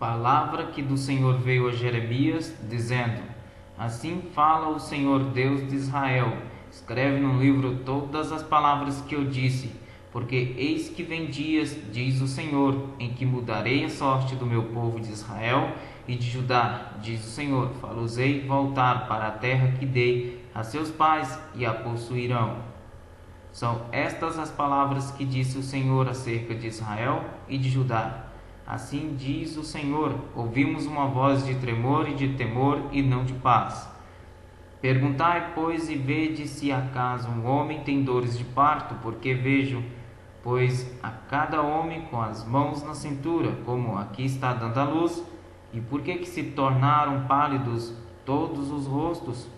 Palavra que do Senhor veio a Jeremias, dizendo: Assim fala o Senhor Deus de Israel: escreve no livro todas as palavras que eu disse, porque eis que vem dias, diz o Senhor, em que mudarei a sorte do meu povo de Israel e de Judá, diz o Senhor. Fá-los-ei voltar para a terra que dei a seus pais e a possuirão. São estas as palavras que disse o Senhor acerca de Israel e de Judá. Assim diz o Senhor: ouvimos uma voz de tremor e de temor e não de paz. Perguntai, pois, e vede se acaso um homem tem dores de parto, porque vejo, pois, a cada homem com as mãos na cintura, como aqui está dando a luz. E por que se tornaram pálidos todos os rostos?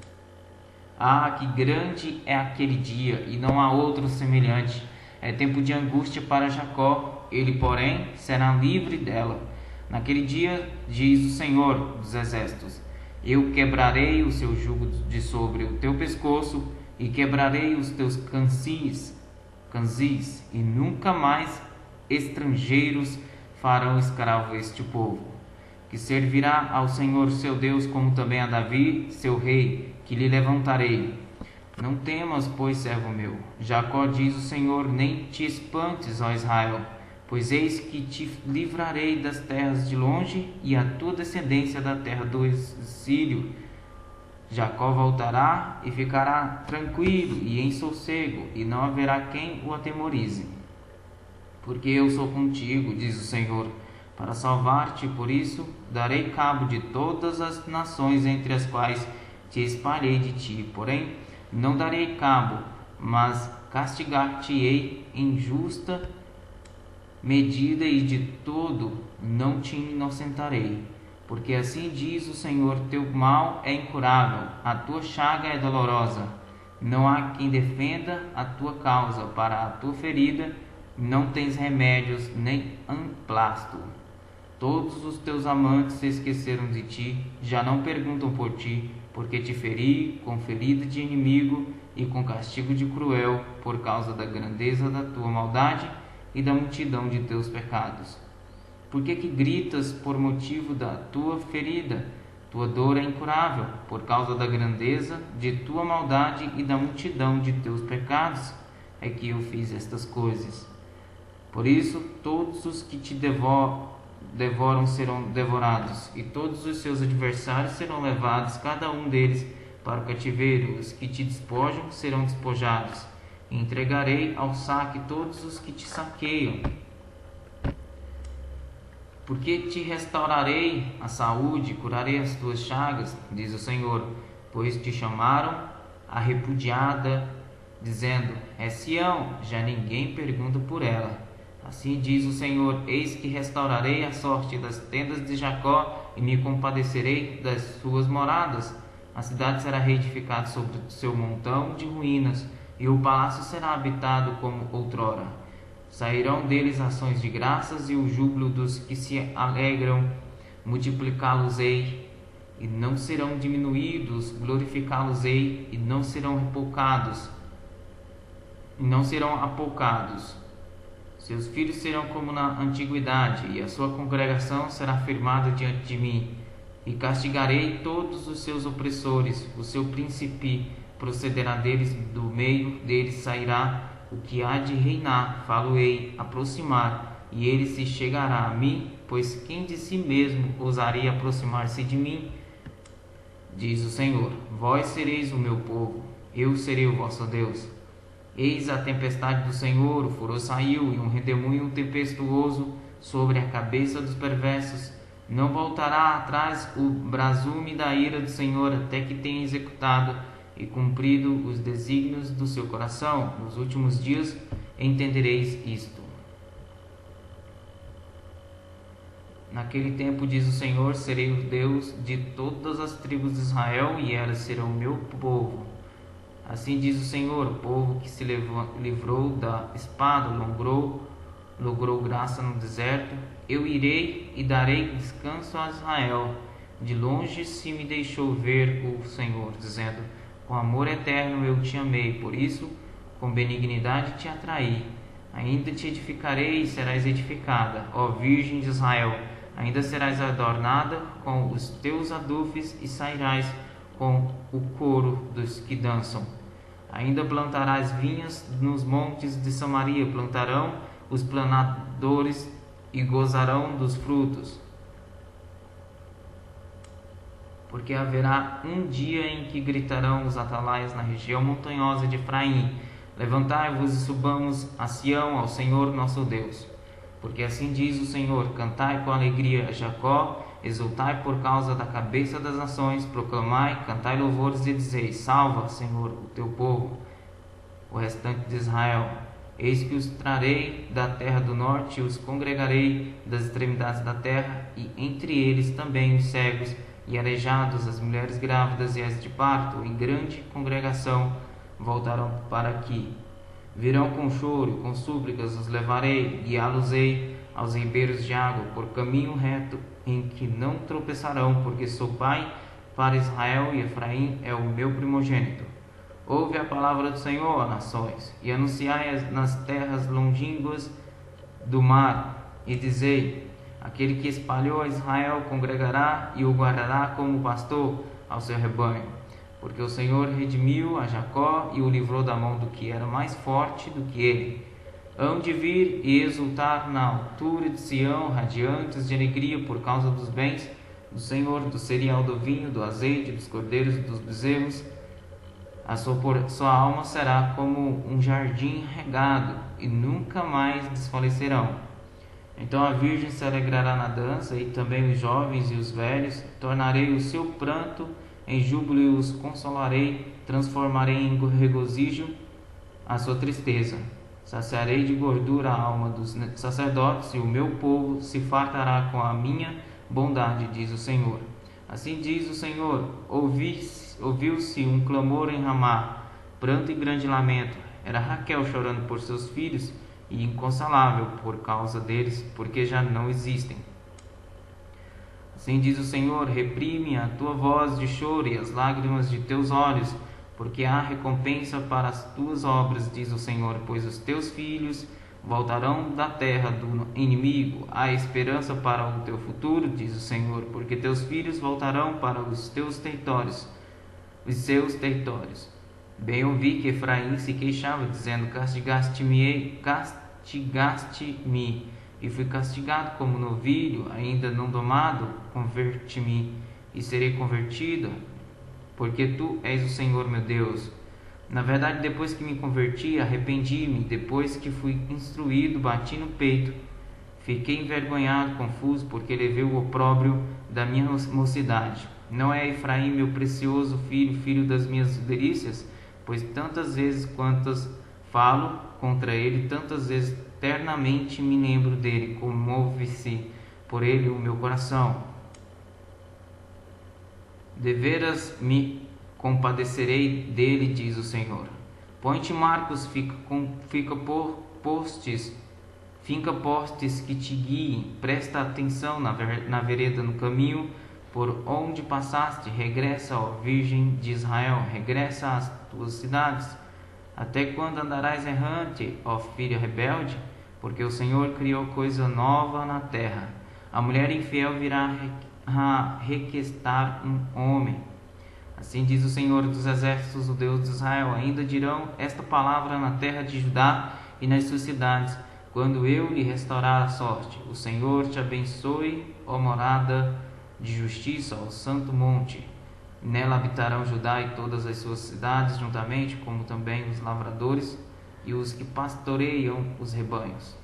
Ah, que grande é aquele dia, e não há outro semelhante. É tempo de angústia para Jacó, ele, porém, será livre dela. Naquele dia, diz o Senhor dos Exércitos: eu quebrarei o seu jugo de sobre o teu pescoço, e quebrarei os teus canzis, e nunca mais estrangeiros farão escravo este povo, que servirá ao Senhor seu Deus, como também a Davi, seu rei, que lhe levantarei. Não temas, pois, servo meu, Jacó, diz o Senhor, nem te espantes, ó Israel, pois eis que te livrarei das terras de longe e a tua descendência da terra do exílio. Jacó voltará e ficará tranquilo e em sossego, e não haverá quem o atemorize. Porque eu sou contigo, diz o Senhor, para salvar-te. Por isso darei cabo de todas as nações entre as quais te espalhei de ti. Porém, não darei cabo, mas castigar-te-ei em justa medida, e de todo não te inocentarei. Porque assim diz o Senhor: teu mal é incurável, a tua chaga é dolorosa. Não há quem defenda a tua causa, para a tua ferida não tens remédios nem emplasto. Todos os teus amantes se esqueceram de ti, já não perguntam por ti, porque te feri com ferida de inimigo e com castigo de cruel, por causa da grandeza da tua maldade e da multidão de teus pecados. Por que gritas por motivo da tua ferida? Tua dor é incurável, por causa da grandeza de tua maldade e da multidão de teus pecados é que eu fiz estas coisas. Por isso, todos os que te devoram serão devorados, e todos os seus adversários serão levados, cada um deles, para o cativeiro. Os que te despojam serão despojados. E entregarei ao saque todos os que te saqueiam. Porque te restaurarei a saúde, curarei as tuas chagas, diz o Senhor, pois te chamaram a repudiada, dizendo: é Sião, já ninguém pergunta por ela. Assim diz o Senhor: eis que restaurarei a sorte das tendas de Jacó e me compadecerei das suas moradas. A cidade será reedificada sobre o seu montão de ruínas, e o palácio será habitado como outrora. Sairão deles ações de graças e o júbilo dos que se alegram. Multiplicá-los-ei e não serão diminuídos, glorificá-los-ei e não serão apoucados. Seus filhos serão como na antiguidade, e a sua congregação será firmada diante de mim. E castigarei todos os seus opressores, o seu príncipe procederá deles, do meio deles sairá o que há de reinar. Falo-ei aproximar, e ele se chegará a mim, pois quem de si mesmo ousaria aproximar-se de mim? Diz o Senhor: vós sereis o meu povo, eu serei o vosso Deus. Eis a tempestade do Senhor, o furor saiu, e um redemoinho tempestuoso sobre a cabeça dos perversos. Não voltará atrás o brasume da ira do Senhor, até que tenha executado e cumprido os desígnios do seu coração. Nos últimos dias entendereis isto. Naquele tempo, diz o Senhor, serei o Deus de todas as tribos de Israel, e elas serão o meu povo. Assim diz o Senhor: o povo que se livrou da espada, logrou graça no deserto. Eu irei e darei descanso a Israel. De longe se me deixou ver o Senhor, dizendo: com amor eterno eu te amei, por isso com benignidade te atraí. Ainda te edificarei e serás edificada, ó Virgem de Israel. Ainda serás adornada com os teus adufes e sairás com o coro dos que dançam. Ainda plantarás vinhas nos montes de Samaria, plantarão os planadores e gozarão dos frutos. Porque haverá um dia em que gritarão os atalaias na região montanhosa de Efraim: levantai-vos e subamos a Sião, ao Senhor nosso Deus. Porque assim diz o Senhor: cantai com alegria a Jacó, exultai por causa da cabeça das nações, proclamai, cantai louvores e dizei: salva, Senhor, o teu povo, o restante de Israel. Eis que os trarei da terra do norte e os congregarei das extremidades da terra, e entre eles também os cegos e aleijados, as mulheres grávidas e as de parto, em grande congregação voltarão para aqui. Virão com choro, com súplicas os levarei, guiá-los-ei aos ribeiros de água, por caminho reto em que não tropeçarão, porque sou pai para Israel e Efraim é o meu primogênito. Ouve a palavra do Senhor, ó nações, e anunciai nas terras longínquas do mar, e dizei: aquele que espalhou a Israel congregará e o guardará como pastor ao seu rebanho. Porque o Senhor redimiu a Jacó e o livrou da mão do que era mais forte do que ele. Hão de vir e exultar na altura de Sião, radiantes de alegria por causa dos bens do Senhor, do cereal, do vinho, do azeite, dos cordeiros e dos bezerros. A sua alma será como um jardim regado, e nunca mais desfalecerão. Então a virgem se alegrará na dança, e também os jovens e os velhos. Tornarei o seu pranto em júbilo e os consolarei, transformarei em regozijo a sua tristeza. Saciarei de gordura a alma dos sacerdotes, e o meu povo se fartará com a minha bondade, diz o Senhor. Assim diz o Senhor: ouviu-se um clamor em Ramá, pranto e grande lamento. Era Raquel chorando por seus filhos e inconsolável por causa deles, porque já não existem. Assim diz o Senhor: reprime a tua voz de choro e as lágrimas de teus olhos, porque há recompensa para as tuas obras, diz o Senhor, pois os teus filhos voltarão da terra do inimigo. Há esperança para o teu futuro, diz o Senhor, porque teus filhos voltarão para os teus territórios, os seus territórios. Bem ouvi que Efraim se queixava, dizendo: castigaste-me, e fui castigado como novilho, ainda não domado. Converte-me e serei convertido, porque tu és o Senhor meu Deus. Na verdade, depois que me converti, arrependi-me, depois que fui instruído, bati no peito. Fiquei envergonhado, confuso, porque levei o opróbrio da minha mocidade. Não é Efraim meu precioso filho, filho das minhas delícias? Pois tantas vezes quantas falo contra ele, tantas vezes eternamente me lembro dele, comove-se por ele o meu coração. Deveras me compadecerei dele, diz o Senhor. Põe-te marcos, finca postes que te guiem, presta atenção na vereda, no caminho por onde passaste. Regressa, ó Virgem de Israel, regressa às tuas cidades. Até quando andarás errante, ó filha rebelde? Porque o Senhor criou coisa nova na terra. A mulher infiel virá a requestar um homem. Assim diz o Senhor dos exércitos, o Deus de Israel: ainda dirão esta palavra na terra de Judá e nas suas cidades, quando eu lhe restaurar a sorte. O Senhor te abençoe, ó morada de justiça, ó santo monte. Nela habitarão Judá e todas as suas cidades juntamente, como também os lavradores e os que pastoreiam os rebanhos.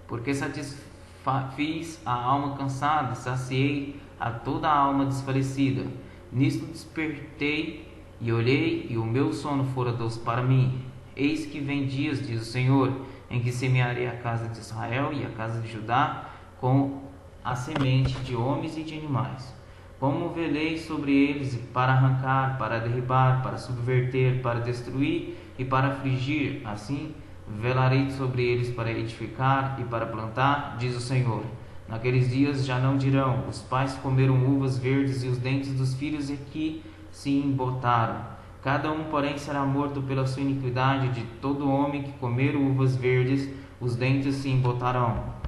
Porque satisfiz a alma cansada, saciei a toda a alma desfalecida. Nisto despertei e olhei, e o meu sono fora doce para mim. Eis que vem dias, diz o Senhor, em que semearei a casa de Israel e a casa de Judá com a semente de homens e de animais. Como velei sobre eles para arrancar, para derribar, para subverter, para destruir e para afligir, assim velarei sobre eles para edificar e para plantar, diz o Senhor. Naqueles dias já não dirão: os pais comeram uvas verdes e os dentes dos filhos é que se embotaram. Cada um, porém, será morto pela sua iniquidade. De todo homem que comer uvas verdes, os dentes se embotarão.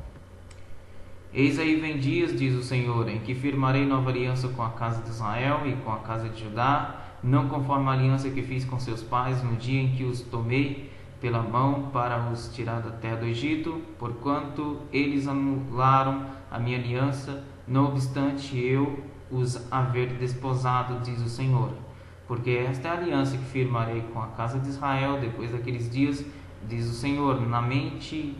Eis aí vem dias, diz o Senhor, em que firmarei nova aliança com a casa de Israel e com a casa de Judá, não conforme a aliança que fiz com seus pais no dia em que os tomei pela mão para os tirar da terra do Egito, porquanto eles anularam a minha aliança, não obstante eu os haver desposado, diz o Senhor. Porque esta é a aliança que firmarei com a casa de Israel depois daqueles dias, diz o Senhor. Na mente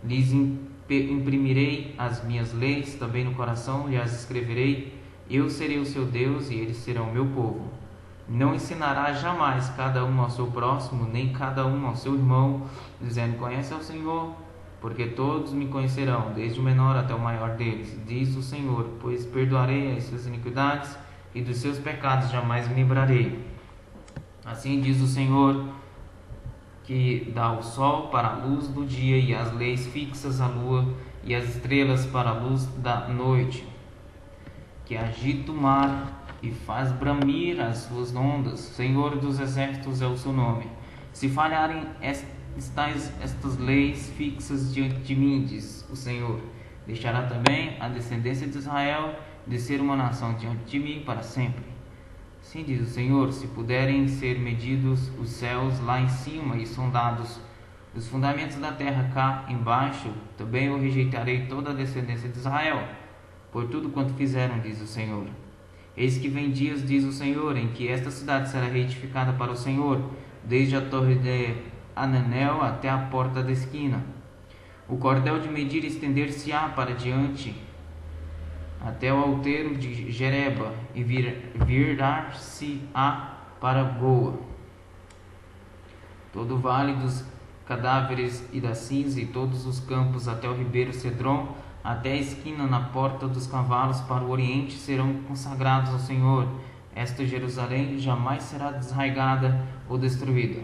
lhes imprimirei as minhas leis, também no coração lhes escreverei. Eu serei o seu Deus e eles serão o meu povo. Não ensinará jamais cada um ao seu próximo, nem cada um ao seu irmão, dizendo: conhece ao Senhor, porque todos me conhecerão, desde o menor até o maior deles, diz o Senhor, pois perdoarei as suas iniquidades e dos seus pecados jamais me lembrarei. Assim diz o Senhor, que dá o sol para a luz do dia e as leis fixas a lua e as estrelas para a luz da noite, que agita o mar e faz bramir as suas ondas. Senhor dos exércitos é o seu nome. Se falharem estas leis fixas diante de mim, diz o Senhor, deixará também a descendência de Israel de ser uma nação diante de mim para sempre. Sim, diz o Senhor, se puderem ser medidos os céus lá em cima e sondados os fundamentos da terra cá embaixo, também eu rejeitarei toda a descendência de Israel, por tudo quanto fizeram, diz o Senhor. Eis que vem dias, diz o Senhor, em que esta cidade será reedificada para o Senhor, desde a torre de Ananel até a porta da esquina. O cordel de medir estender-se-á para diante, até o outeiro de Jereba, e virar-se-á para Goa. Todo o vale dos cadáveres e da cinza, e todos os campos até o ribeiro Cedron, até a esquina na porta dos cavalos para o oriente, serão consagrados ao Senhor. Esta Jerusalém jamais será desarraigada ou destruída.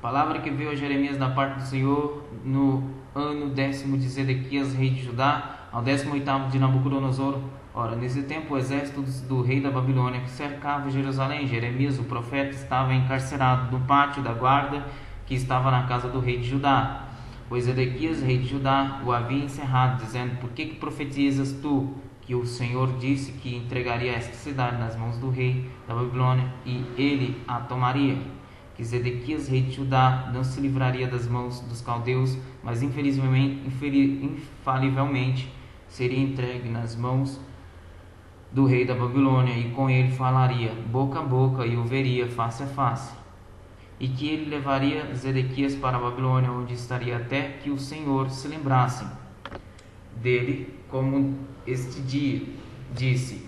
Palavra que veio a Jeremias da parte do Senhor no ano 10º de Zedequias, rei de Judá, ao 18º de Nabucodonosor. Ora, nesse tempo o exército do rei da Babilônia que cercava Jerusalém, Jeremias, o profeta, estava encarcerado no pátio da guarda que estava na casa do rei de Judá. Pois Zedequias, rei de Judá, o havia encerrado, dizendo: por que profetizas tu que o Senhor disse que entregaria esta cidade nas mãos do rei da Babilônia e ele a tomaria? Que Zedequias, rei de Judá, não se livraria das mãos dos caldeus, mas infalivelmente seria entregue nas mãos do rei da Babilônia, e com ele falaria boca a boca e o veria face a face. E que ele levaria Zedequias para a Babilônia, onde estaria até que o Senhor se lembrasse dele, como este dia disse: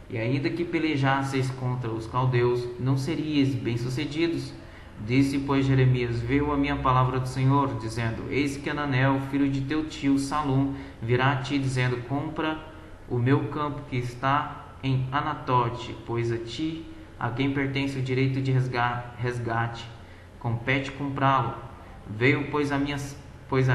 e ainda que pelejasseis contra os caldeus, não seríeis bem-sucedidos. Disse, pois, Jeremias: veio a minha palavra do Senhor, dizendo: eis que Ananel, filho de teu tio Salum, virá a ti, dizendo: compra o meu campo que está em Anatote, pois a ti, a quem pertence o direito de resgate, compete comprá-lo. Veio, pois, a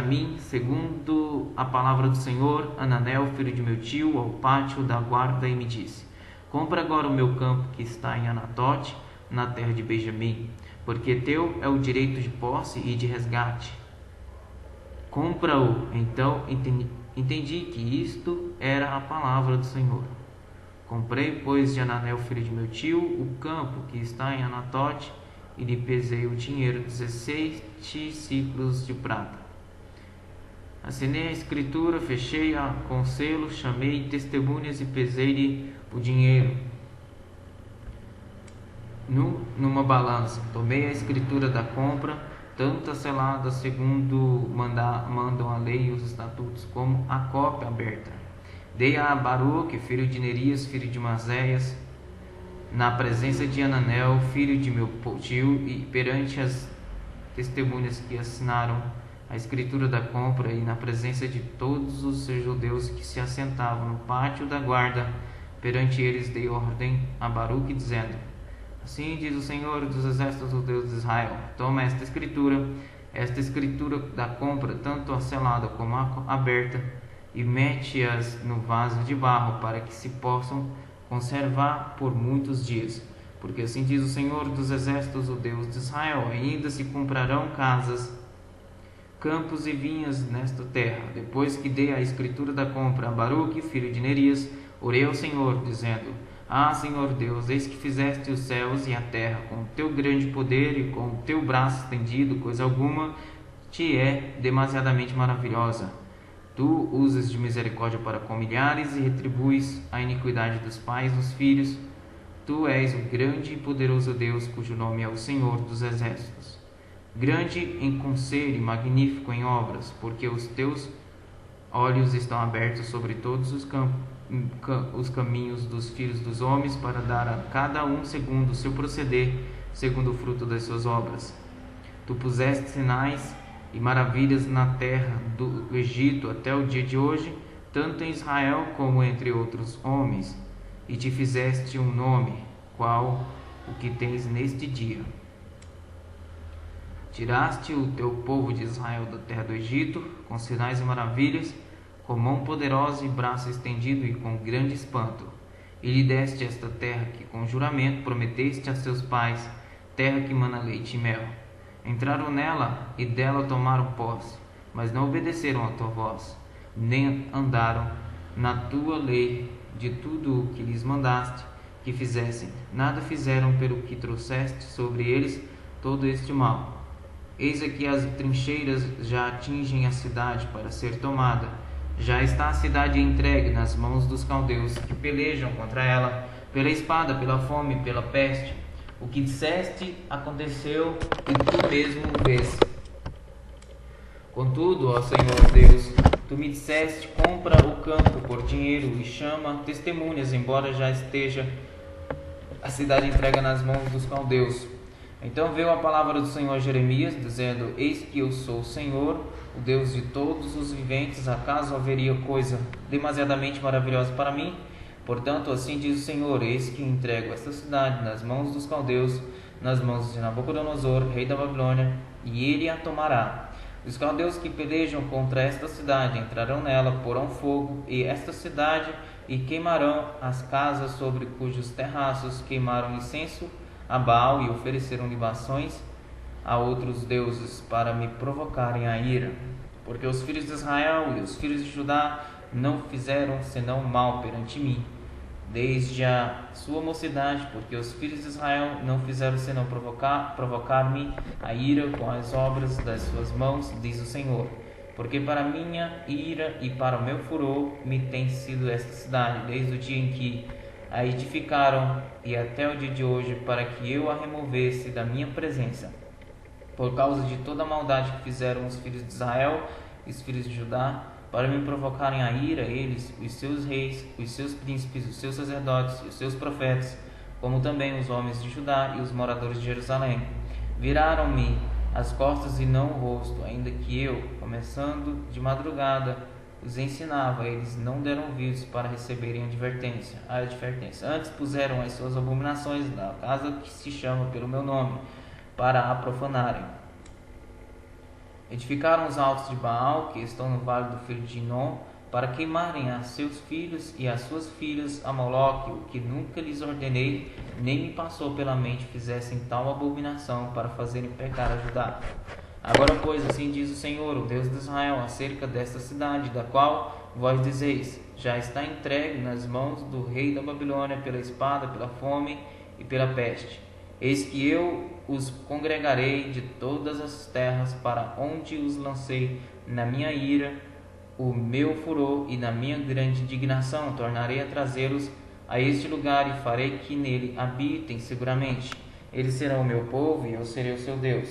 mim, segundo a palavra do Senhor, Ananel, filho de meu tio, ao pátio da guarda, e me disse: compra agora o meu campo que está em Anatote, na terra de Benjamim, porque teu é o direito de posse e de resgate. Compra-o. Então entendi que isto era a palavra do Senhor. Comprei, pois, de Ananel, filho de meu tio, o campo que está em Anatote, e lhe pesei o dinheiro, 17 ciclos de prata. Assinei a escritura, fechei-a com selo, chamei testemunhas e pesei-lhe o dinheiro numa balança. Tomei a escritura da compra, tanto a selada segundo mandam a lei e os estatutos, como a cópia aberta. Dei-a a Baruque, filho de Nerias, filho de Mazéias, na presença de Ananel, filho de meu tio, e perante as testemunhas que assinaram a escritura da compra, e na presença de todos os judeus que se assentavam no pátio da guarda, perante eles dei ordem a Baruque, dizendo: assim diz o Senhor dos exércitos, o Deus de Israel: toma esta escritura da compra, tanto a selada como a aberta, e mete-as no vaso de barro, para que se possam conservar por muitos dias. Porque assim diz o Senhor dos exércitos, o Deus de Israel: ainda se comprarão casas campos e vinhas nesta terra. Depois que dei a escritura da compra a Baruque, filho de Nerias, orei ao Senhor, dizendo: Ah, Senhor Deus, eis que fizeste os céus e a terra com o teu grande poder e com o teu braço estendido, coisa alguma te é demasiadamente maravilhosa. Tu usas de misericórdia para com milhares e retribuis a iniquidade dos pais nos filhos. Tu és o grande e poderoso Deus, cujo nome é o Senhor dos Exércitos. Grande em conselho e magnífico em obras, porque os teus olhos estão abertos sobre todos os caminhos dos filhos dos homens, para dar a cada um segundo o seu proceder, segundo o fruto das suas obras. Tu puseste sinais e maravilhas na terra do Egito até o dia de hoje, tanto em Israel como entre outros homens, e te fizeste um nome, qual o que tens neste dia. Tiraste o teu povo de Israel da terra do Egito, com sinais e maravilhas, com mão poderosa e braço estendido e com grande espanto. E lhe deste esta terra que com juramento prometeste a seus pais, terra que mana leite e mel. Entraram nela e dela tomaram posse, mas não obedeceram à tua voz, nem andaram na tua lei de tudo o que lhes mandaste que fizessem. Nada fizeram pelo que trouxeste sobre eles todo este mal. Eis aqui as trincheiras já atingem a cidade para ser tomada. Já está a cidade entregue nas mãos dos caldeus, que pelejam contra ela, pela espada, pela fome, pela peste. O que disseste aconteceu, e tu mesmo o vês. Contudo, ó Senhor Deus, tu me disseste: compra o campo por dinheiro e chama testemunhas, embora já esteja a cidade entregue nas mãos dos caldeus. Então veio a palavra do Senhor a Jeremias, dizendo: Eis que eu sou o Senhor, o Deus de todos os viventes. Acaso haveria coisa demasiadamente maravilhosa para mim? Portanto, assim diz o Senhor: Eis que entrego esta cidade nas mãos dos caldeus, nas mãos de Nabucodonosor, rei da Babilônia, e ele a tomará. Os caldeus que pelejam contra esta cidade entrarão nela, porão fogo e esta cidade, e queimarão as casas sobre cujos terraços queimaram incenso a Baal e ofereceram libações a outros deuses para me provocarem a ira. Porque os filhos de Israel e os filhos de Judá não fizeram senão mal perante mim, desde a sua mocidade, porque os filhos de Israel não fizeram senão provocar-me a ira com as obras das suas mãos, diz o Senhor. Porque para minha ira e para o meu furor me tem sido esta cidade, desde o dia em que a edificaram e até o dia de hoje, para que eu a removesse da minha presença, por causa de toda a maldade que fizeram os filhos de Israel e os filhos de Judá, para me provocarem a ira, eles, os seus reis, os seus príncipes, os seus sacerdotes e os seus profetas, como também os homens de Judá e os moradores de Jerusalém. Viraram-me as costas e não o rosto, ainda que eu, começando de madrugada, os ensinava, eles não deram ouvidos para receberem a advertência. Antes puseram as suas abominações na casa que se chama pelo meu nome, para a profanarem. Edificaram os altos de Baal, que estão no vale do filho de Inom, para queimarem a seus filhos e a suas filhas a Moloque, o que nunca lhes ordenei, nem me passou pela mente fizessem tal abominação para fazerem pecar a Judá. Agora, pois, assim diz o Senhor, o Deus de Israel, acerca desta cidade, da qual vós dizeis: já está entregue nas mãos do rei da Babilônia pela espada, pela fome e pela peste. Eis que eu os congregarei de todas as terras para onde os lancei na minha ira, o meu furor e na minha grande indignação. Tornarei a trazê-los a este lugar e farei que nele habitem seguramente. Eles serão o meu povo e eu serei o seu Deus.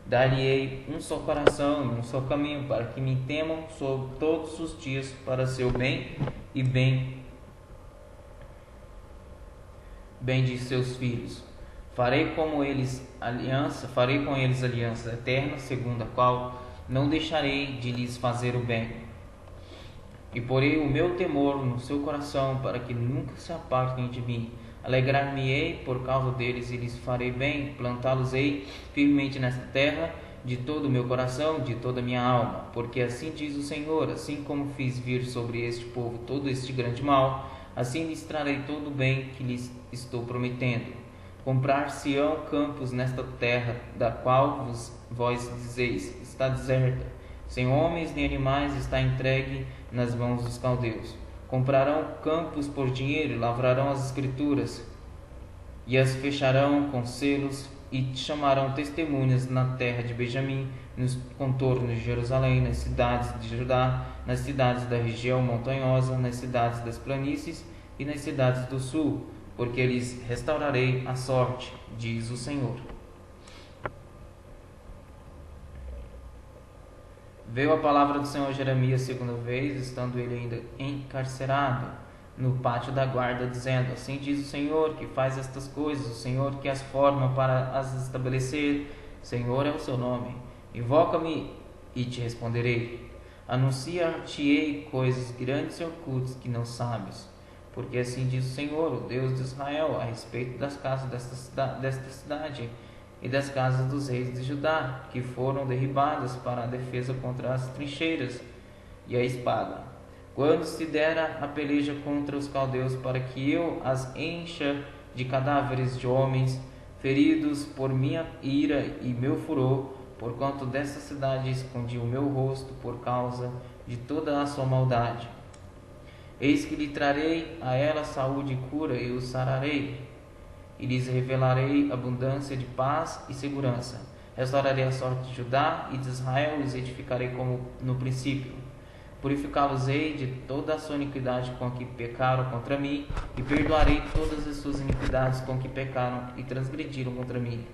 Dar-lhe-ei um só coração e um só caminho, para que me temam sobre todos os dias para seu bem e bem de seus filhos. Farei com eles aliança eterna, segundo a qual não deixarei de lhes fazer o bem. E porei o meu temor no seu coração, para que nunca se apartem de mim. Alegrar-me-ei por causa deles e lhes farei bem, plantá-los-ei firmemente nesta terra, de todo o meu coração, de toda a minha alma. Porque assim diz o Senhor: assim como fiz vir sobre este povo todo este grande mal, assim lhes trarei todo o bem que lhes estou prometendo. Comprar-se-ão campos nesta terra, da qual vós dizeis: está deserta, sem homens nem animais, está entregue nas mãos dos caldeus. Comprarão campos por dinheiro, lavrarão as escrituras e as fecharão com selos e chamarão testemunhas na terra de Benjamim, nos contornos de Jerusalém, nas cidades de Judá, nas cidades da região montanhosa, nas cidades das planícies e nas cidades do sul, porque lhes restaurarei a sorte, diz o Senhor. Veio a palavra do Senhor a Jeremias segunda vez, estando ele ainda encarcerado no pátio da guarda, dizendo: Assim diz o Senhor que faz estas coisas, o Senhor que as forma para as estabelecer. Senhor é o seu nome. Invoca-me e te responderei. Anunciar-te-ei coisas grandes e ocultas que não sabes. Porque assim diz o Senhor, o Deus de Israel, a respeito das casas desta cidade e das casas dos reis de Judá, que foram derribadas para a defesa contra as trincheiras e a espada. Quando se dera a peleja contra os caldeus, para que eu as encha de cadáveres de homens, feridos por minha ira e meu furor, porquanto dessa cidade escondi o meu rosto por causa de toda a sua maldade. Eis que lhe trarei a ela saúde e cura, e os sararei, e lhes revelarei abundância de paz e segurança. Restaurarei a sorte de Judá e de Israel, os edificarei como no princípio. Purificá-los-ei de toda a sua iniquidade com que pecaram contra mim, e perdoarei todas as suas iniquidades com que pecaram e transgrediram contra mim.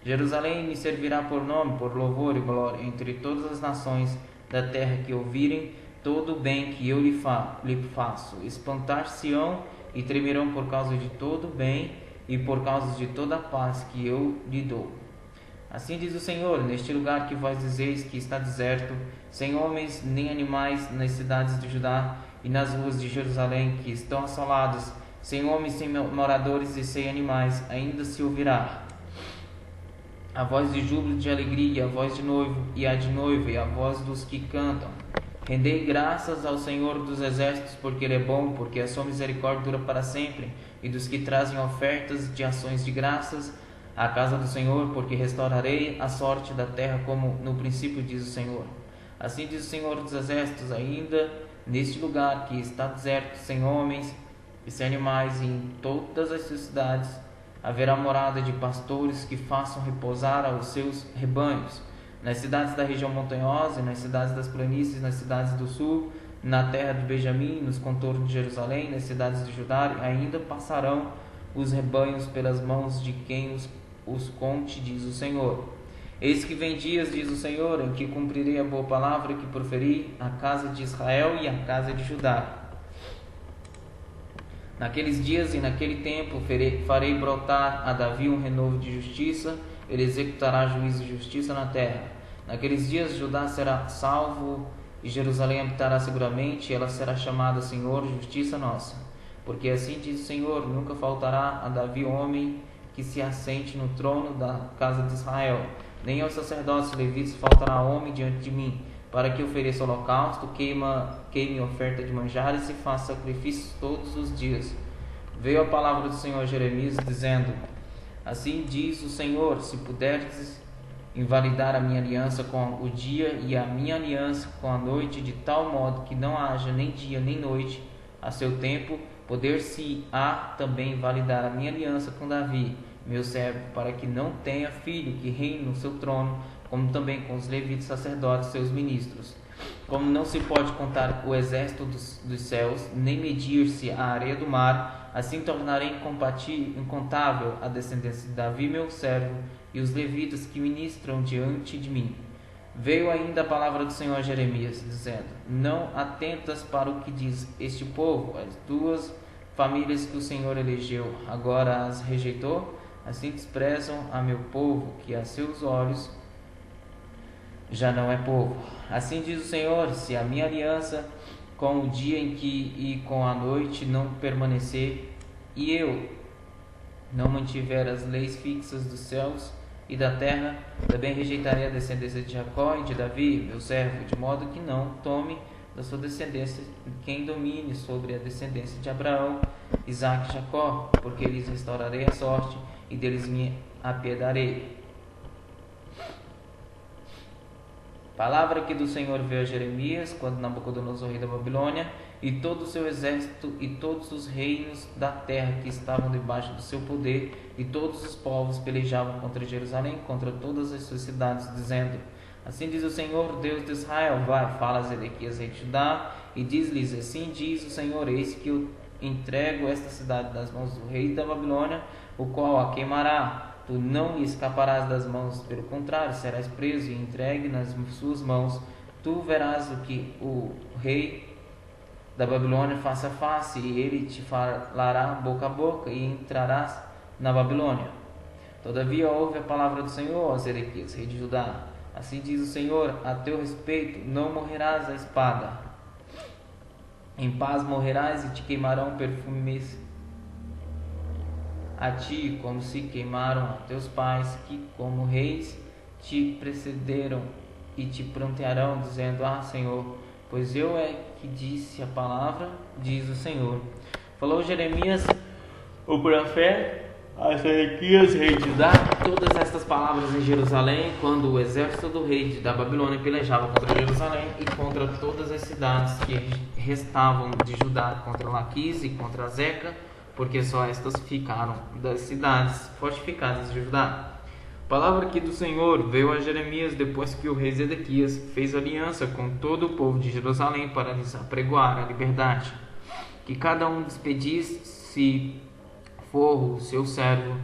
Jerusalém me servirá por nome, por louvor e glória, entre todas as nações da terra que ouvirem todo o bem que eu lhe faço. Espantar-se-ão e tremerão por causa de todo o bem e por causa de toda a paz que eu lhe dou. Assim diz o Senhor: neste lugar que vós dizeis que está deserto, sem homens nem animais, nas cidades de Judá e nas ruas de Jerusalém que estão assoladas, sem homens, sem moradores e sem animais, ainda se ouvirá a voz de júbilo, de alegria, a voz de noivo e a de noiva, e a voz dos que cantam. Rendei graças ao Senhor dos exércitos, porque Ele é bom, porque a sua misericórdia dura para sempre, e dos que trazem ofertas de ações de graças à casa do Senhor, porque restaurarei a sorte da terra como no princípio, diz o Senhor. Assim diz o Senhor dos exércitos: ainda neste lugar que está deserto, sem homens e sem animais, e em todas as suas cidades haverá morada de pastores que façam repousar os seus rebanhos. Nas cidades da região montanhosa, nas cidades das planícies, nas cidades do sul, na terra de Benjamim, nos contornos de Jerusalém, nas cidades de Judá, ainda passarão os rebanhos pelas mãos de quem os conte, diz o Senhor. Eis que vem dias, diz o Senhor, em que cumprirei a boa palavra que proferi à casa de Israel e à casa de Judá. Naqueles dias e naquele tempo farei brotar a Davi um renovo de justiça, ele executará juízo e justiça na terra. Naqueles dias Judá será salvo e Jerusalém habitará seguramente, e ela será chamada Senhor, justiça nossa. Porque assim diz o Senhor: nunca faltará a Davi homem que se assente no trono da casa de Israel, nem aos sacerdotes levitas faltará homem diante de mim, para que ofereça holocausto, queime oferta de manjares e faça sacrifícios todos os dias. Veio a palavra do Senhor a Jeremias, dizendo: assim diz o Senhor: se puderdes invalidar a minha aliança com o dia e a minha aliança com a noite, de tal modo que não haja nem dia nem noite a seu tempo, poder-se-á também validar a minha aliança com Davi, meu servo, para que não tenha filho que reine no seu trono, como também com os levitas sacerdotes, seus ministros. Como não se pode contar o exército dos céus, nem medir-se a areia do mar, assim tornarei incontável a descendência de Davi, meu servo, e os levitas que ministram diante de mim. Veio ainda a palavra do Senhor a Jeremias, dizendo: não atentas para o que diz este povo, as duas famílias que o Senhor elegeu, agora as rejeitou, assim desprezam a meu povo, que a seus olhos já não é povo. Assim diz o Senhor: se a minha aliança com o dia em que e com a noite não permanecer, e eu não mantiver as leis fixas dos céus e da terra, também rejeitarei a descendência de Jacó e de Davi, meu servo, de modo que não tome da sua descendência quem domine sobre a descendência de Abraão, Isaque e Jacó, porque lhes restaurarei a sorte e deles me apiedarei. Palavra que do Senhor veio a Jeremias, quando Nabucodonosor, rei da Babilônia, e todo o seu exército e todos os reinos da terra que estavam debaixo do seu poder, e todos os povos pelejavam contra Jerusalém, contra todas as suas cidades, dizendo: Assim diz o Senhor, Deus de Israel, vai, fala a Zedequias, rei de Judá, e diz-lhes: Assim diz o Senhor, eis que eu entrego esta cidade nas mãos do rei da Babilônia, o qual a queimará. Tu não lhe escaparás das mãos, pelo contrário, serás preso e entregue nas suas mãos. Tu verás o que o rei da Babilônia face a face, e ele te falará boca a boca, e entrarás na Babilônia. Todavia ouve a palavra do Senhor, ó Zedequias, rei de Judá. Assim diz o Senhor, a teu respeito, não morrerás à espada. Em paz morrerás, e te queimarão perfumes a ti, como se queimaram a teus pais, que como reis te precederam e te prontearão, dizendo: Ah, Senhor, pois eu é que disse a palavra, diz o Senhor. Falou Jeremias, o profeta, a Zedequias, rei de Judá, todas estas palavras em Jerusalém, quando o exército do rei da Babilônia pelejava contra Jerusalém e contra todas as cidades que restavam de Judá, contra Laquis e contra Azeca, porque só estas ficaram das cidades fortificadas de Judá. Palavra que do Senhor veio a Jeremias depois que o rei Zedequias fez aliança com todo o povo de Jerusalém para lhes apregoar a liberdade, que cada um despedisse forro o seu servo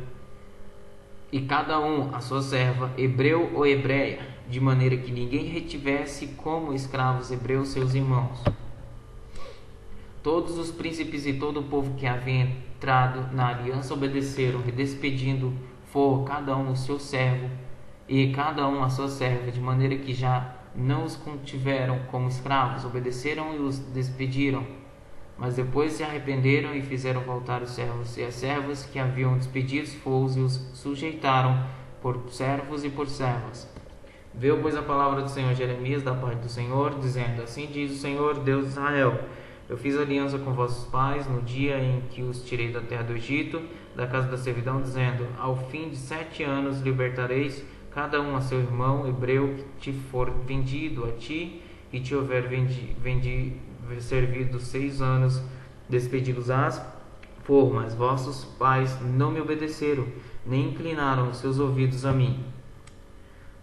e cada um a sua serva, hebreu ou hebreia, de maneira que ninguém retivesse como escravos hebreus seus irmãos. Todos os príncipes e todo o povo que havia entrado na aliança obedeceram, despedindo forro cada um o seu servo e cada um a sua serva, de maneira que já não os contiveram como escravos, obedeceram e os despediram. Mas depois se arrependeram e fizeram voltar os servos e as servas que haviam despedido os forros e os sujeitaram por servos e por servas. Veio, pois, a palavra do Senhor Jeremias da parte do Senhor, dizendo: Assim diz o Senhor, Deus de Israel: Eu fiz aliança com vossos pais no dia em que os tirei da terra do Egito, da casa da servidão, dizendo: Ao fim de 7 anos libertareis cada um a seu irmão hebreu que te for vendido a ti e te houver servido 6 anos, despedi-los-ás forro, mas vossos pais não me obedeceram, nem inclinaram os seus ouvidos a mim.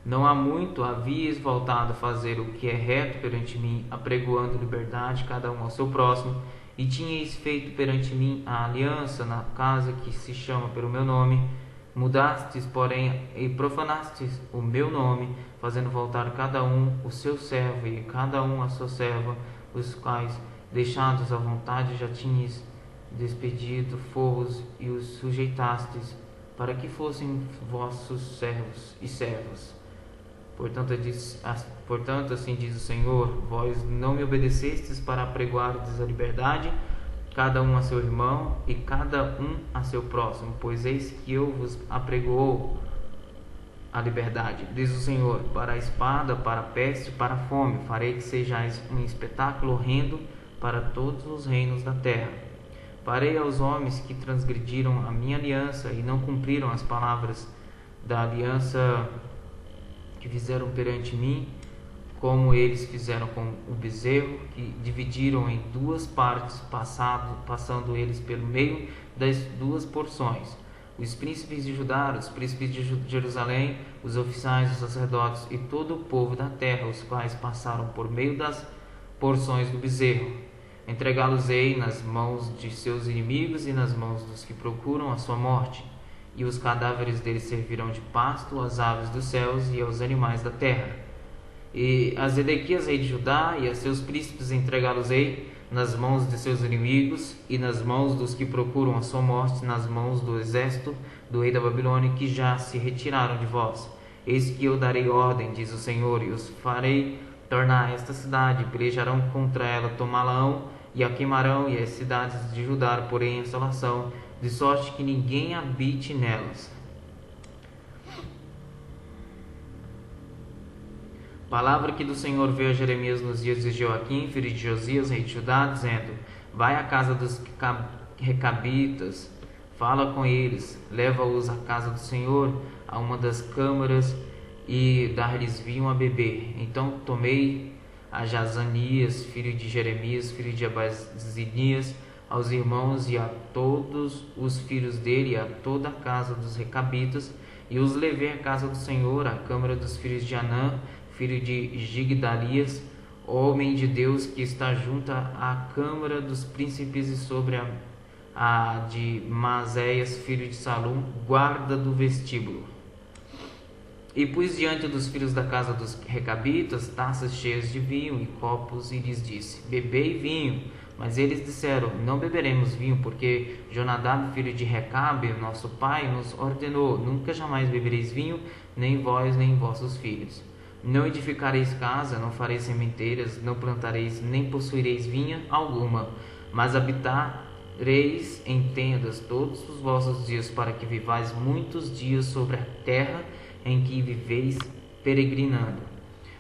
Não há muito havíeis voltado a fazer o que é reto perante mim, apregoando liberdade cada um ao seu próximo, e tinhais feito perante mim a aliança na casa que se chama pelo meu nome. Mudastes, porém, e profanastes o meu nome, fazendo voltar cada um o seu servo e cada um a sua serva, os quais, deixados à vontade, já tinhas despedido forros e os sujeitastes, para que fossem vossos servos e servas. Portanto, assim diz o Senhor: Vós não me obedecestes para apregoardes a liberdade, cada um a seu irmão e cada um a seu próximo, pois eis que eu vos apregoou a liberdade, diz o Senhor, para a espada, para a peste, para a fome. Farei que sejais um espetáculo horrendo para todos os reinos da terra. Farei aos homens que transgrediram a minha aliança e não cumpriram as palavras da aliança que fizeram perante mim, como eles fizeram com o bezerro, que dividiram em 2 partes, passando eles pelo meio das 2 porções. Os príncipes de Judá, os príncipes de Jerusalém, os oficiais, os sacerdotes e todo o povo da terra, os quais passaram por meio das porções do bezerro. Entregá-los-ei nas mãos de seus inimigos e nas mãos dos que procuram a sua morte. E os cadáveres deles servirão de pasto às aves dos céus e aos animais da terra. E a Zedequias, rei de Judá, e a seus príncipes entregá-los-ei nas mãos de seus inimigos e nas mãos dos que procuram a sua morte, nas mãos do exército do rei da Babilônia, que já se retiraram de vós. Eis que eu darei ordem, diz o Senhor, e os farei tornar esta cidade, pelejarão contra ela, tomá-la-ão e a queimarão, e as cidades de Judá porém em assolação, de sorte que ninguém habite nelas. Palavra que do Senhor veio a Jeremias nos dias de Joaquim, filho de Josias, rei de Judá, dizendo: Vai à casa dos recabitas, fala com eles, leva-os à casa do Senhor, a uma das câmaras, e dar-lhes vinho a beber. Então tomei a Jazanias, filho de Jeremias, filho de Abazinias, aos irmãos e a todos os filhos dele e a toda a casa dos recabitas, e os levei à casa do Senhor, à câmara dos filhos de Anã, filho de Gigdalias, homem de Deus, que está junto à câmara dos príncipes, e sobre a de Maséias, filho de Salum, guarda do vestíbulo. E pus diante dos filhos da casa dos recabitas taças cheias de vinho e copos, e lhes disse: bebei vinho. Mas eles disseram: não beberemos vinho, porque Jonadab, filho de Recabe, nosso pai, nos ordenou: nunca jamais bebereis vinho, nem vós, nem vossos filhos. Não edificareis casa, não fareis sementeiras, não plantareis, nem possuireis vinha alguma, mas habitareis em tendas todos os vossos dias, para que vivais muitos dias sobre a terra em que viveis peregrinando.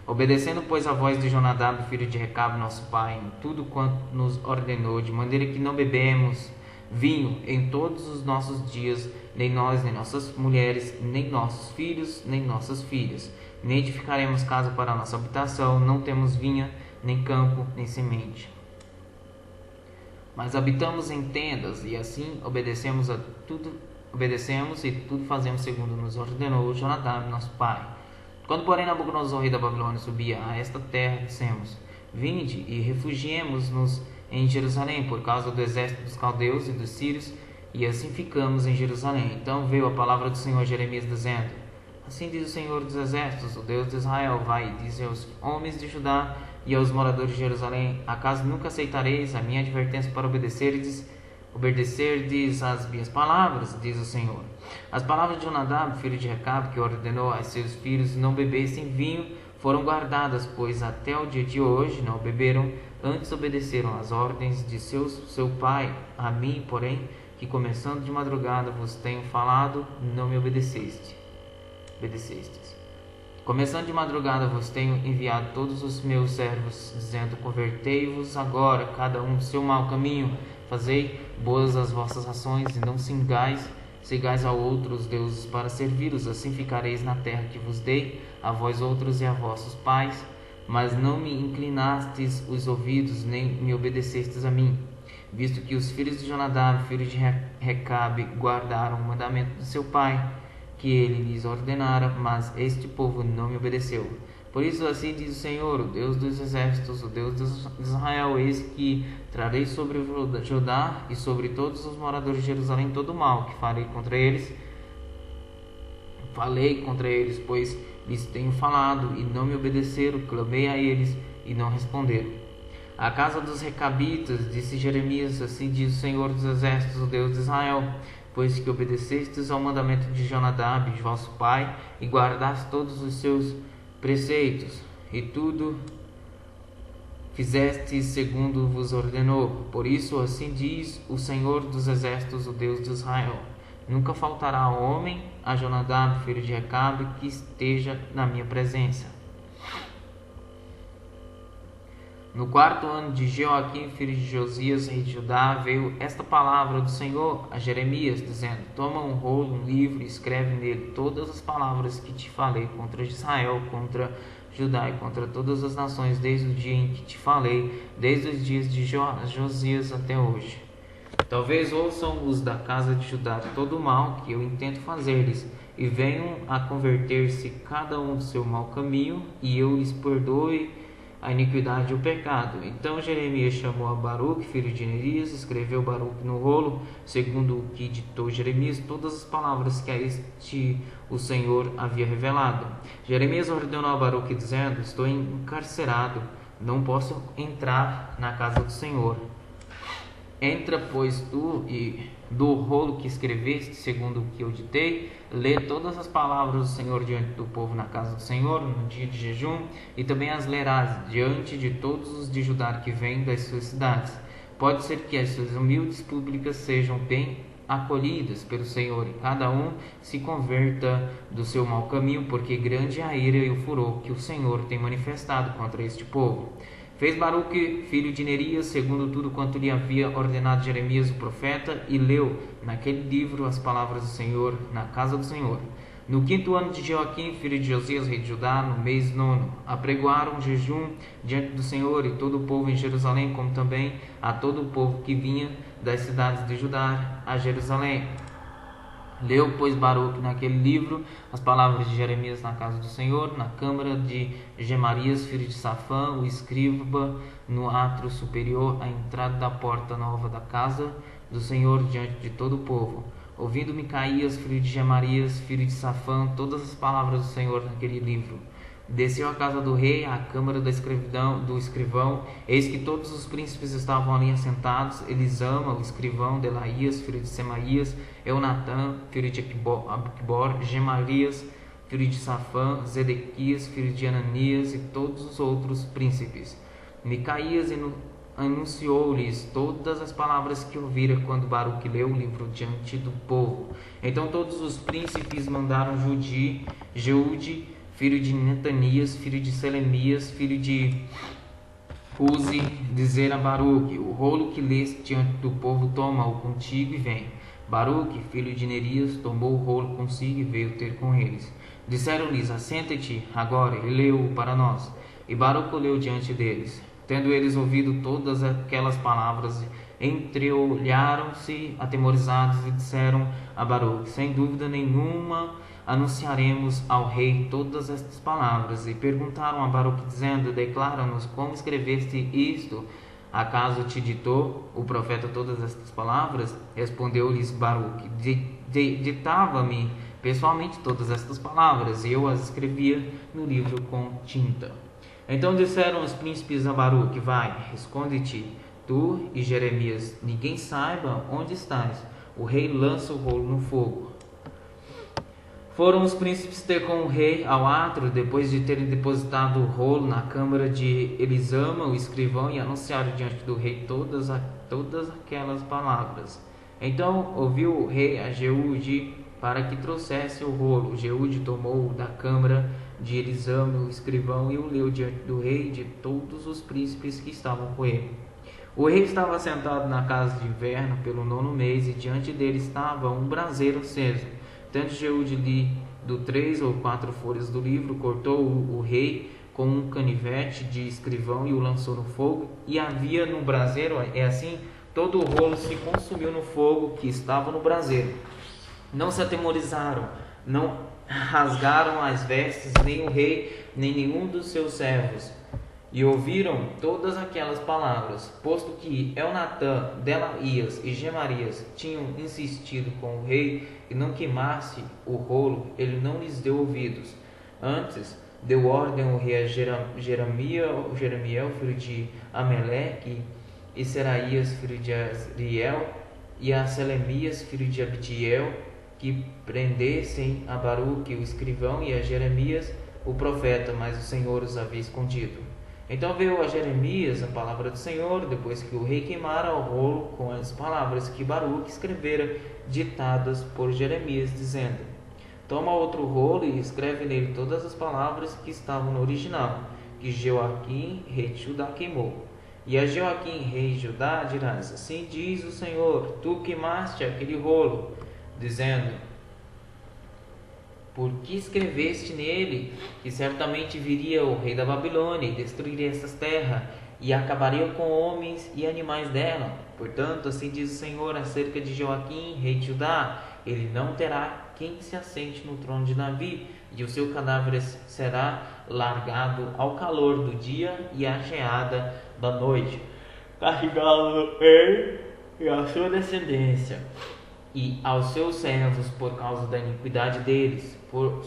Obedecendo, pois, a voz de Jonadab, filho de Recabe, nosso pai, em tudo quanto nos ordenou, de maneira que não bebemos vinho em todos os nossos dias, nem nós, nem nossas mulheres, nem nossos filhos, nem nossas filhas, nem edificaremos casa para a nossa habitação, não temos vinha, nem campo, nem semente. Mas habitamos em tendas, e assim obedecemos e tudo fazemos segundo nos ordenou Jonadab, nosso pai. Quando, porém, Nabucodonosor, rei da Babilônia, subia a esta terra, dissemos: vinde e refugiemos-nos em Jerusalém, por causa do exército dos caldeus e dos sírios, e assim ficamos em Jerusalém. Então veio a palavra do Senhor a Jeremias, dizendo: assim diz o Senhor dos exércitos, o Deus de Israel: vai e diz aos homens de Judá e aos moradores de Jerusalém: acaso nunca aceitareis a minha advertência para obedecerdes às minhas palavras, diz o Senhor. As palavras de Jonadab, filho de Recabe, que ordenou a seus filhos não bebessem vinho, foram guardadas, pois até o dia de hoje não beberam, antes obedeceram às ordens de seu pai. A mim, porém, que começando de madrugada vos tenho falado, não me obedecestes. Começando de madrugada vos tenho enviado todos os meus servos, dizendo: convertei-vos agora, cada um do seu mau caminho, fazei boas as vossas ações, e não sigais a outros deuses para servi-los. Assim ficareis na terra que vos dei, a vós outros e a vossos pais. Mas não me inclinastes os ouvidos, nem me obedecestes a mim, visto que os filhos de Jonadab, filho de Recabe, guardaram o mandamento de seu pai, que ele lhes ordenara, mas este povo não me obedeceu. Por isso assim diz o Senhor, o Deus dos exércitos, o Deus de Israel: eis que trarei sobre Judá e sobre todos os moradores de Jerusalém todo o mal que falei contra eles, pois lhes tenho falado e não me obedeceram, clamei a eles e não responderam. A casa dos recabitas, disse Jeremias: assim diz o Senhor dos exércitos, o Deus de Israel: pois que obedecestes ao mandamento de Jonadab, de vosso pai, e guardaste todos os seus preceitos, e tudo fizestes segundo vos ordenou. Por isso, assim diz o Senhor dos exércitos, o Deus de Israel: nunca faltará homem a Jonadab, filho de Recabe, que esteja na minha presença. No quarto ano de Joaquim, filho de Josias, rei de Judá, veio esta palavra do Senhor a Jeremias, dizendo: toma um rolo, um livro, e escreve nele todas as palavras que te falei contra Israel, contra Judá e contra todas as nações, desde o dia em que te falei, desde os dias de Josias até hoje. Talvez ouçam os da casa de Judá todo o mal que eu intento fazer-lhes, e venham a converter-se cada um do seu mau caminho, e eu lhes perdoe a iniquidade e o pecado. Então Jeremias chamou a Baruque, filho de Nerias, escreveu Baruque no rolo, segundo o que ditou Jeremias, todas as palavras que a este o Senhor havia revelado. Jeremias ordenou a Baruque, dizendo: estou encarcerado, não posso entrar na casa do Senhor. Entra, pois, tu, e do rolo que escreveste, segundo o que eu ditei, lê todas as palavras do Senhor diante do povo na casa do Senhor, no dia de jejum, e também as lerás diante de todos os de Judá que vêm das suas cidades. Pode ser que as suas humildes públicas sejam bem acolhidas pelo Senhor, e cada um se converta do seu mau caminho, porque grande é a ira e o furor que o Senhor tem manifestado contra este povo. Fez Baruque, filho de Nerias, segundo tudo quanto lhe havia ordenado Jeremias o profeta, e leu naquele livro as palavras do Senhor na casa do Senhor. No 5º ano de Joaquim, filho de Josias, rei de Judá, no mês 9º, apregoaram jejum diante do Senhor e todo o povo em Jerusalém, como também a todo o povo que vinha das cidades de Judá a Jerusalém. Leu, pois, Baruque naquele livro as palavras de Jeremias na casa do Senhor, na câmara de Gemarias, filho de Safã, o escriba, no átrio superior, à entrada da porta nova da casa do Senhor, diante de todo o povo. Ouvindo Micaías, filho de Gemarias, filho de Safã, todas as palavras do Senhor naquele livro, desceu à casa do rei, à câmara da do escrivão. Eis que todos os príncipes estavam ali assentados: Elisama, o escrivão, Delaías, filho de Semaías, Eunatã, filho de Abicbor, Gemarias, filho de Safã, Zedequias, filho de Ananias, e todos os outros príncipes. Micaías anunciou-lhes todas as palavras que ouvira quando Baruque leu o livro diante do povo. Então todos os príncipes mandaram Jeude, filho de Netanias, filho de Selemias, filho de Uzi, dizer a Baruque: o rolo que leste diante do povo, toma-o contigo e vem. Baruque, filho de Nerias, tomou o rolo consigo e veio ter com eles. Disseram-lhes: assenta-te agora e leu-o para nós. E Baruque leu diante deles. Tendo eles ouvido todas aquelas palavras, entreolharam-se atemorizados e disseram a Baruque: sem dúvida nenhuma anunciaremos ao rei todas estas palavras. E perguntaram a Baruque, dizendo: declara-nos como escreveste isto. Acaso te ditou o profeta todas estas palavras? Respondeu-lhes Baruque: ditava-me pessoalmente todas estas palavras, e eu as escrevia no livro com tinta. Então disseram os príncipes a Baruque: vai, esconde-te, tu e Jeremias, ninguém saiba onde estás. O rei lança o rolo no fogo. Foram os príncipes ter com o rei ao átrio, depois de terem depositado o rolo na câmara de Elisama, o escrivão, e anunciaram diante do rei todas aquelas palavras. Então ouviu o rei a Jeude para que trouxesse o rolo. Jeude tomou-o da câmara de Elisama, o escrivão, e o leu diante do rei e de todos os príncipes que estavam com ele. O rei estava sentado na casa de inverno pelo 9º mês, e diante dele estava um braseiro aceso. Tanto Jeude lhe do 3 ou 4 folhas do livro, cortou o rei com um canivete de escrivão e o lançou no fogo. E havia no braseiro, assim, todo o rolo se consumiu no fogo que estava no braseiro. Não se atemorizaram, não rasgaram as vestes, nem o rei, nem nenhum dos seus servos. E ouviram todas aquelas palavras. Posto que Elnatã, Delaías e Gemarias tinham insistido com o rei que não queimasse o rolo, ele não lhes deu ouvidos. Antes deu ordem o rei a Jeremiel, filho de Ameleque, e Seraías, filho de Azriel, e a Selemias, filho de Abdiel, que prendessem a Baruque, o escrivão, e a Jeremias, o profeta, mas o Senhor os havia escondido. Então veio a Jeremias a palavra do Senhor, depois que o rei queimara o rolo com as palavras que Baruque escrevera, ditadas por Jeremias, dizendo: toma outro rolo e escreve nele todas as palavras que estavam no original, que Joaquim, rei de Judá, queimou. E a Joaquim, rei de Judá, dirás: assim diz o Senhor, tu queimaste aquele rolo, dizendo: por que escreveste nele que certamente viria o rei da Babilônia e destruiria estas terras e acabaria com homens e animais dela? Portanto, assim diz o Senhor acerca de Joaquim, rei de Judá: ele não terá quem se assente no trono de Davi, e o seu cadáver será largado ao calor do dia e à geada da noite, carregá-lo ele e a sua descendência e aos seus servos por causa da iniquidade deles,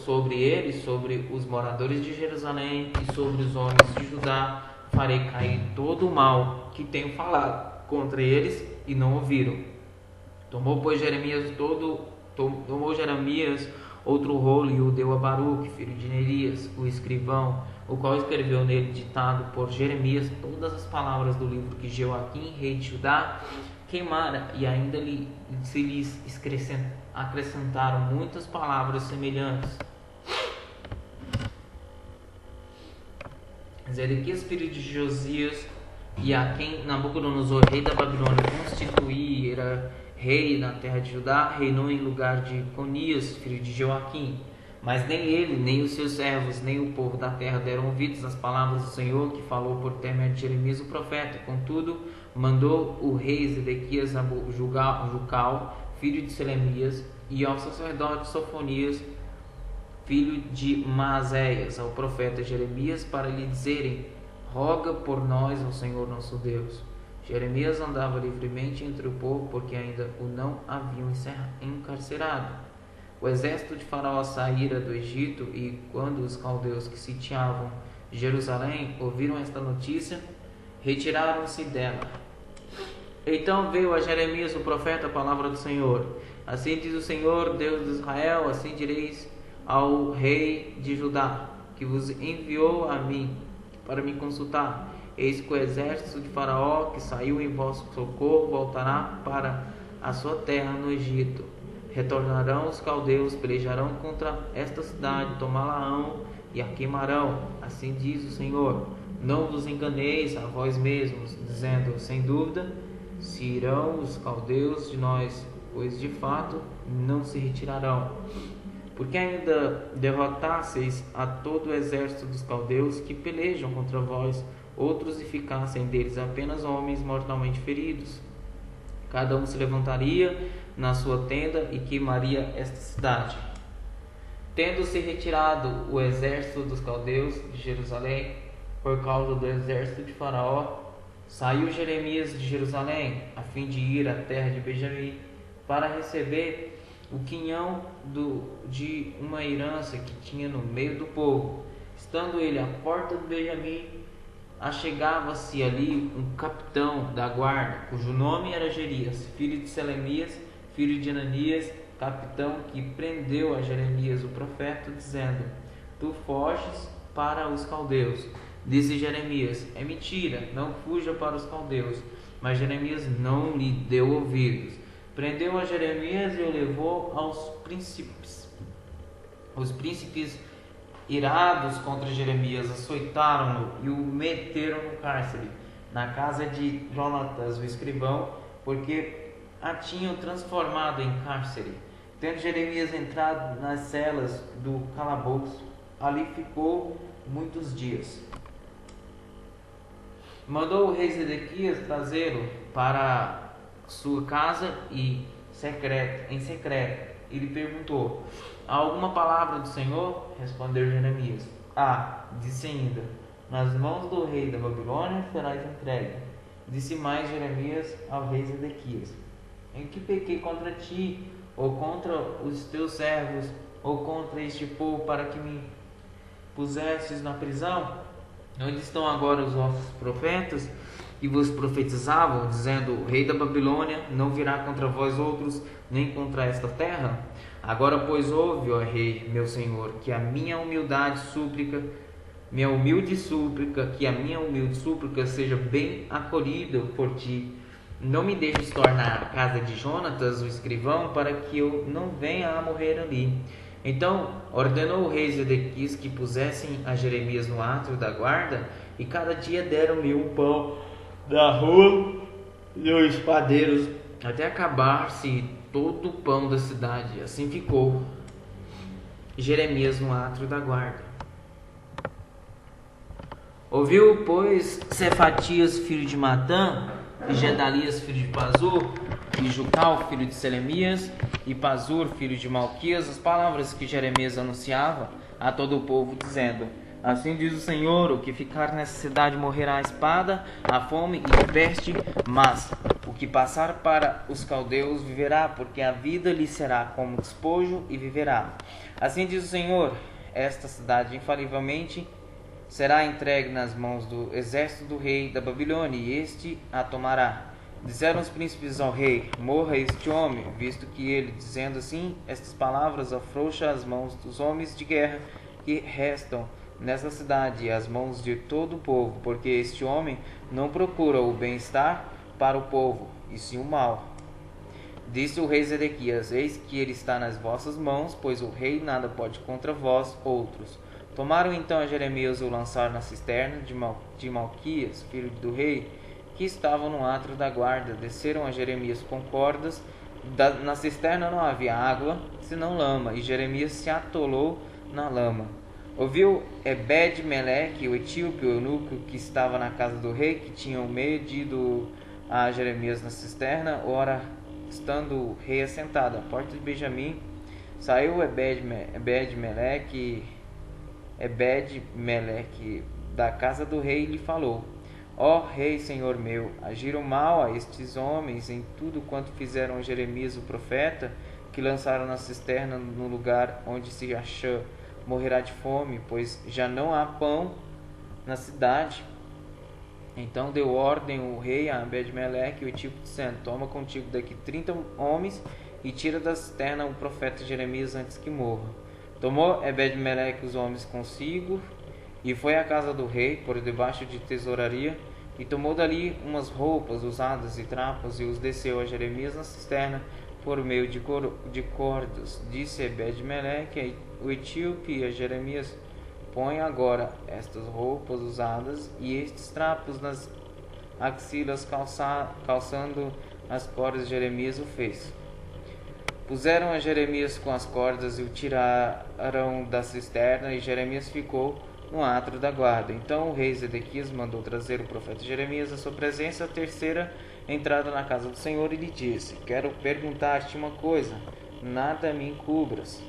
sobre eles, sobre os moradores de Jerusalém e sobre os homens de Judá, farei cair todo o mal que tenho falado contra eles e não ouviram. Tomou, pois, Jeremias outro rolo e o deu a Baruque, filho de Nerias, o escrivão, o qual escreveu nele, ditado por Jeremias, todas as palavras do livro que Joaquim, rei de Judá, queimara, e ainda se lhes acrescentaram muitas palavras semelhantes. Zedequias, filho de Josias, e a quem Nabucodonosor, rei da Babilônia, constituíra rei na terra de Judá, reinou em lugar de Conias, filho de Joaquim. Mas nem ele, nem os seus servos, nem o povo da terra deram ouvidos às palavras do Senhor que falou por intermédio de Jeremias o profeta. Contudo, mandou o rei Zedequias a Jucal, filho de Selemias, e ao sacerdote Sofonias, filho de Maazéias, ao profeta Jeremias, para lhe dizerem: roga por nós ao Senhor nosso Deus. Jeremias andava livremente entre o povo, porque ainda o não haviam encarcerado. O exército de Faraó saíra do Egito, e quando os caldeus que sitiavam Jerusalém ouviram esta notícia, retiraram-se dela. Então veio a Jeremias o profeta a palavra do Senhor: assim diz o Senhor, Deus de Israel, assim direis ao rei de Judá, que vos enviou a mim para me consultar: eis que o exército de Faraó, que saiu em vosso socorro, voltará para a sua terra no Egito. Retornarão os caldeus, pelejarão contra esta cidade, tomá-la-ão e a queimarão. Assim diz o Senhor: não vos enganeis a vós mesmos, dizendo: sem dúvida se irão os caldeus de nós, pois de fato não se retirarão. Porque ainda derrotasseis a todo o exército dos caldeus que pelejam contra vós, outros, e ficassem deles apenas homens mortalmente feridos. Cada um se levantaria na sua tenda e queimaria esta cidade. Tendo-se retirado o exército dos caldeus de Jerusalém, por causa do exército de Faraó, saiu Jeremias de Jerusalém, a fim de ir à terra de Benjamim, para receber o quinhão de uma herança que tinha no meio do povo. Estando ele à porta de Benjamim, achegava-se ali um capitão da guarda, cujo nome era Jerias, filho de Selemias, filho de Ananias, capitão, que prendeu a Jeremias o profeta, dizendo: tu foges para os caldeus. Disse Jeremias: é mentira, não fuja para os caldeus. Mas Jeremias não lhe deu ouvidos. Prendeu a Jeremias e o levou aos príncipes. Os príncipes, irados contra Jeremias, açoitaram-no e o meteram no cárcere, na casa de Jonatas, o escrivão, porque a tinham transformado em cárcere. Tendo Jeremias entrado nas celas do calabouço, ali ficou muitos dias. Mandou o rei Zedequias trazê-lo para sua casa em secreto, e lhe perguntou: há alguma palavra do Senhor? Respondeu Jeremias: disse ainda: nas mãos do rei da Babilônia serás entregue. Disse mais Jeremias ao rei Zedequias: em que pequei contra ti, ou contra os teus servos, ou contra este povo, para que me pusesses na prisão? Onde estão agora os vossos profetas que vos profetizavam, dizendo: o rei da Babilônia não virá contra vós outros, nem contra esta terra? Agora, pois, ouve, ó rei, meu senhor, que a minha humilde súplica seja bem acolhida por ti. Não me deixes tornar à casa de Jonatas, o escrivão, para que eu não venha a morrer ali. Então ordenou o rei Zedequias que pusessem a Jeremias no átrio da guarda, e cada dia deram-lhe um pão da rua e os padeiros, até acabar-se todo o pão da cidade. Assim ficou Jeremias no átrio da guarda. Ouviu, pois, Cefatias, filho de Matã, e Gedalias, filho de Pazur, e Jucal, filho de Selemias, e Pazur, filho de Malquias, as palavras que Jeremias anunciava a todo o povo, dizendo: assim diz o Senhor: o que ficar nessa cidade morrerá à espada, à fome e de peste, mas o que passar para os caldeus viverá, porque a vida lhe será como despojo, e viverá. Assim diz o Senhor: esta cidade infalivelmente será entregue nas mãos do exército do rei da Babilônia, e este a tomará. Disseram os príncipes ao rei: morra este homem, visto que ele, dizendo assim estas palavras, afrouxa as mãos dos homens de guerra que restam nessa cidade e as mãos de todo o povo, porque este homem não procura o bem-estar para o povo, e sim o mal. Disse o rei Zedequias: eis que ele está nas vossas mãos, pois o rei nada pode contra vós outros. Tomaram então a Jeremias e o lançaram na cisterna de Malquias, filho do rei, que estavam no átrio da guarda. Desceram a Jeremias com cordas. Na cisterna não havia água, senão lama, e Jeremias se atolou na lama. Ouviu Ebed-Meleque, o etíope, o eunuco que estava na casa do rei, que tinham medido a Jeremias na cisterna, ora, estando o rei assentado à porta de Benjamim, saiu Ebed-Meleque da casa do rei e lhe falou: Ó rei, senhor meu, agiram mal a estes homens em tudo quanto fizeram a Jeremias o profeta, que lançaram na cisterna no lugar onde se achou. Morrerá de fome, pois já não há pão na cidade. Então deu ordem o rei a Ebed-Meleque, o etíope, dizendo: Toma contigo daqui 30 homens e tira da cisterna o profeta Jeremias antes que morra. Tomou Ebed-Meleque os homens consigo e foi à casa do rei, por debaixo de tesouraria, e tomou dali umas roupas usadas e trapos e os desceu a Jeremias na cisterna por meio de cordas. Disse Ebed-Meleque, o etíope, a Jeremias: Põe agora estas roupas usadas e estes trapos nas axilas, calçando as cordas. Jeremias o fez. Puseram a Jeremias com as cordas e o tiraram da cisterna, e Jeremias ficou no átrio da guarda. Então o rei Zedequias mandou trazer o profeta Jeremias à sua presença, a terceira entrada na casa do Senhor, e lhe disse: Quero perguntar-te uma coisa, nada me encubras.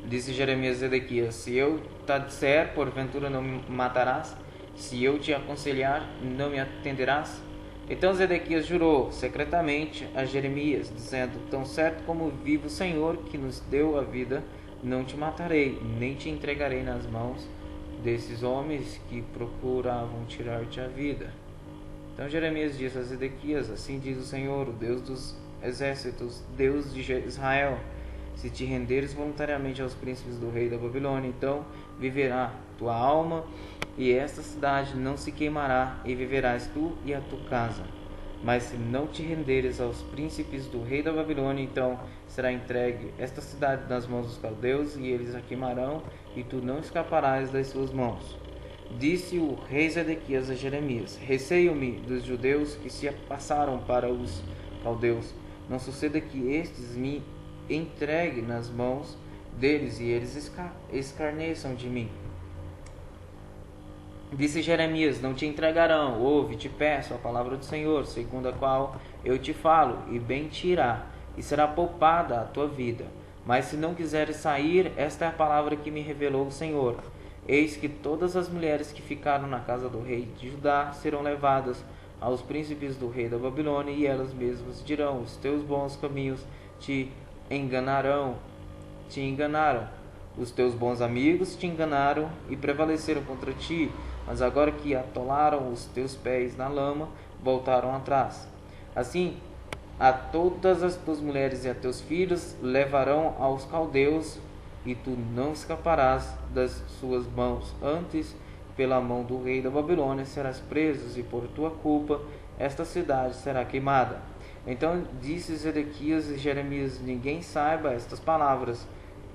Disse Jeremias a Zedequias: Se eu te disser, porventura não me matarás? Se eu te aconselhar, não me atenderás? Então Zedequias jurou secretamente a Jeremias, dizendo: Tão certo como vive o Senhor, que nos deu a vida, não te matarei, nem te entregarei nas mãos desses homens que procuravam tirar-te a vida. Então Jeremias disse a Zedequias: Assim diz o Senhor, o Deus dos exércitos, Deus de Israel: Se te renderes voluntariamente aos príncipes do rei da Babilônia, então viverá tua alma, e esta cidade não se queimará, e viverás tu e a tua casa. Mas se não te renderes aos príncipes do rei da Babilônia, então será entregue esta cidade nas mãos dos caldeus, e eles a queimarão, e tu não escaparás das suas mãos. Disse o rei Zedequias a Jeremias: Receio-me dos judeus que se passaram para os caldeus. Não suceda que estes me entreguem nas mãos deles, e eles escarneçam de mim. Disse Jeremias: Não te entregarão. Ouve, te peço, a palavra do Senhor, segundo a qual eu te falo, e bem te irá, e será poupada a tua vida. Mas se não quiseres sair, esta é a palavra que me revelou o Senhor. Eis que todas as mulheres que ficaram na casa do rei de Judá serão levadas aos príncipes do rei da Babilônia, e elas mesmas dirão: Os teus bons caminhos te enganaram. Os teus bons amigos te enganaram e prevaleceram contra ti, mas agora que atolaram os teus pés na lama, voltaram atrás. Assim, a todas as tuas mulheres e a teus filhos levarão aos caldeus, e tu não escaparás das suas mãos. Antes, pela mão do rei da Babilônia serás preso, e por tua culpa esta cidade será queimada. Então disse Zedequias e Jeremias: Ninguém saiba estas palavras,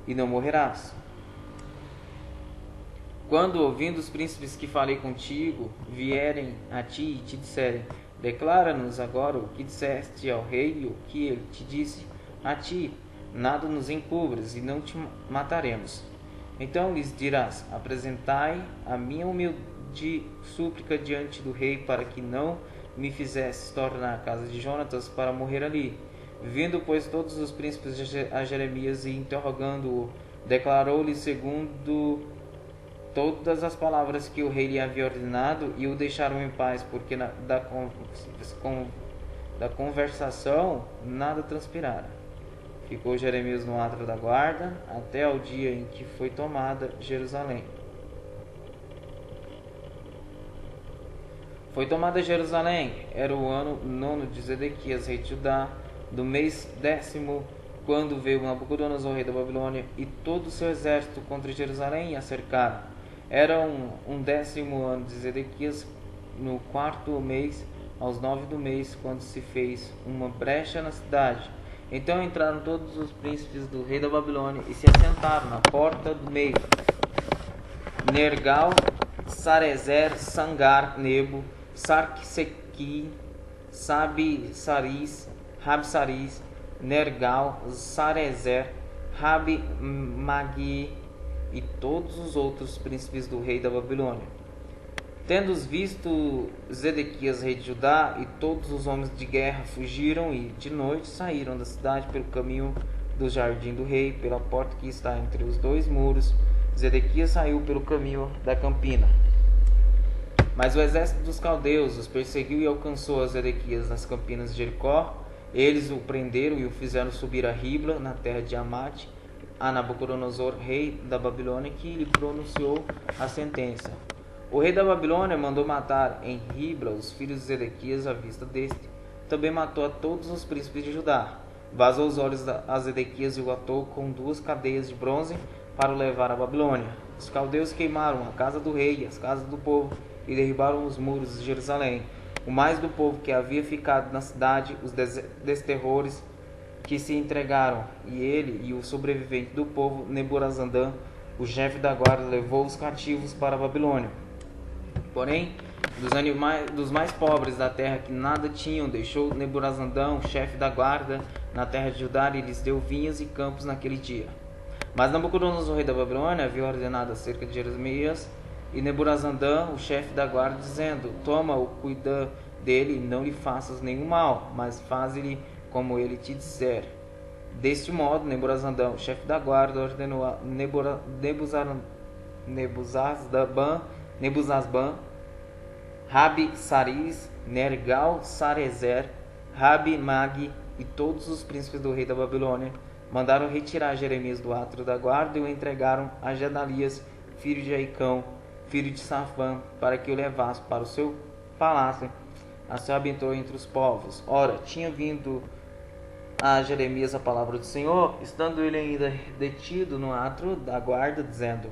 e não morrerás. Quando, ouvindo os príncipes que falei contigo, vierem a ti e te disserem: Declara-nos agora o que disseste ao rei e o que ele te disse a ti, nada nos encubras, e não te mataremos. Então lhes dirás: Apresentai a minha humilde súplica diante do rei, para que não me fizesses tornar a casa de Jonatas para morrer ali. Vindo, pois, todos os príncipes a Jeremias e interrogando-o, declarou-lhe segundo todas as palavras que o rei lhe havia ordenado, e o deixaram em paz, porque da conversação nada transpirara. Ficou Jeremias no átrio da guarda até ao dia em que foi tomada Jerusalém. Foi tomada Jerusalém, era o ano 9 de Zedequias, rei de Judá, do mês 10º, quando veio Nabucodonosor, rei da Babilônia, e todo o seu exército contra Jerusalém, e a cercaram. Era um 10º ano de Zedequias, no 4º mês, aos 9 do mês, quando se fez uma brecha na cidade. Então entraram todos os príncipes do rei da Babilônia e se assentaram na porta do meio: Nergal, Sarezer, Sangar, Nebo, Sarsequi, Sabi-Saris, Rabsaris, Nergal, Sarezer, Rabi Magi e todos os outros príncipes do rei da Babilônia. Tendo-os visto Zedequias, rei de Judá, e todos os homens de guerra fugiram e de noite saíram da cidade pelo caminho do jardim do rei, pela porta que está entre os dois muros. Zedequias saiu pelo caminho da campina. Mas o exército dos caldeus os perseguiu e alcançou a Zedequias nas campinas de Jericó. Eles o prenderam e o fizeram subir a Ribla, na terra de Amate, a Nabucodonosor, rei da Babilônia, que lhe pronunciou a sentença. O rei da Babilônia mandou matar em Ribla os filhos de Zedequias à vista deste. Também matou a todos os príncipes de Judá. Vazou os olhos a Zedequias e o atou com 2 cadeias de bronze para o levar à Babilônia. Os caldeus queimaram a casa do rei e as casas do povo e derribaram os muros de Jerusalém. O mais do povo que havia ficado na cidade, os desterrores que se entregaram, e ele e o sobrevivente do povo, Neburazandã, o chefe da guarda, levou os cativos para a Babilônia. Porém, dos mais pobres da terra que nada tinham, deixou Neburazandã, o chefe da guarda, na terra de Judá, e lhes deu vinhas e campos naquele dia. Mas Nabucodonosor, rei da Babilônia, havia ordenado acerca de Jeremias e Neburazandã, o chefe da guarda, dizendo: Toma-o, cuida dele, e não lhe faças nenhum mal, mas faze-lhe como ele te disser. Deste modo, Neburazandã, o chefe da guarda, ordenou a Nebuzazban, Rabi Saris, Nergal Sarezer, Rabi Magi e todos os príncipes do rei da Babilônia mandaram retirar Jeremias do átrio da guarda e o entregaram a Gedalias, filho de Aicão, filho de Safã, para que o levasse para o seu palácio. Assim habitou entre os povos. Ora, tinha vindo a Jeremias a palavra do Senhor, estando ele ainda detido no átrio da guarda, dizendo: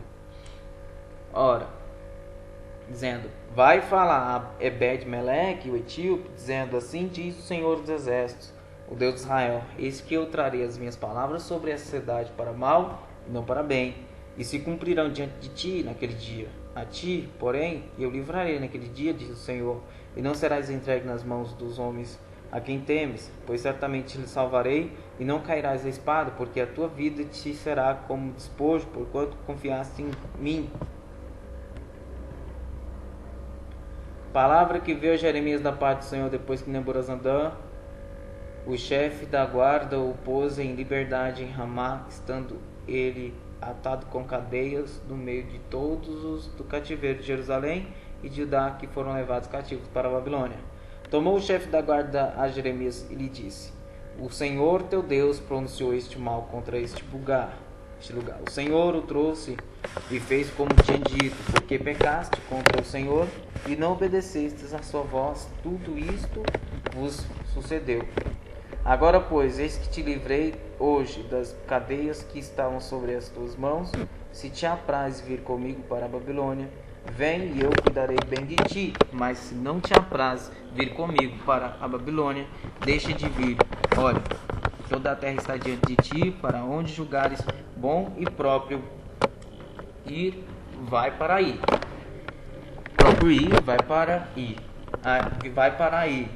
vai falar a Ebed-Meleque, o etíope, dizendo: Assim diz o Senhor dos Exércitos, o Deus de Israel: Eis que eu trarei as minhas palavras sobre essa cidade para mal e não para bem, e se cumprirão diante de ti naquele dia. A ti, porém, eu livrarei naquele dia, diz o Senhor, e não serás entregue nas mãos dos homens a quem temes, pois certamente lhe salvarei, e não cairás a espada, porque a tua vida te será como despojo, porquanto confiaste em mim. Palavra que veio a Jeremias da parte do Senhor depois que Neburazandã, o chefe da guarda, o pôs em liberdade em Ramá, estando ele atado com cadeias no meio de todos os do cativeiro de Jerusalém e de Judá que foram levados cativos para a Babilônia. Tomou o chefe da guarda a Jeremias e lhe disse: O Senhor teu Deus pronunciou este mal contra este lugar. O Senhor o trouxe e fez como tinha dito, porque pecaste contra o Senhor e não obedecestes a sua voz. Tudo isto vos sucedeu. Agora, pois, eis que te livrei hoje das cadeias que estavam sobre as tuas mãos. Se te apraz vir comigo para a Babilônia, vem e eu cuidarei bem de ti. Mas se não te apraz vir comigo para a Babilônia, deixa de vir. Olha, toda a terra está diante de ti, para onde julgares bom e próprio ir, vai para aí. Próprio ir, vai para aí.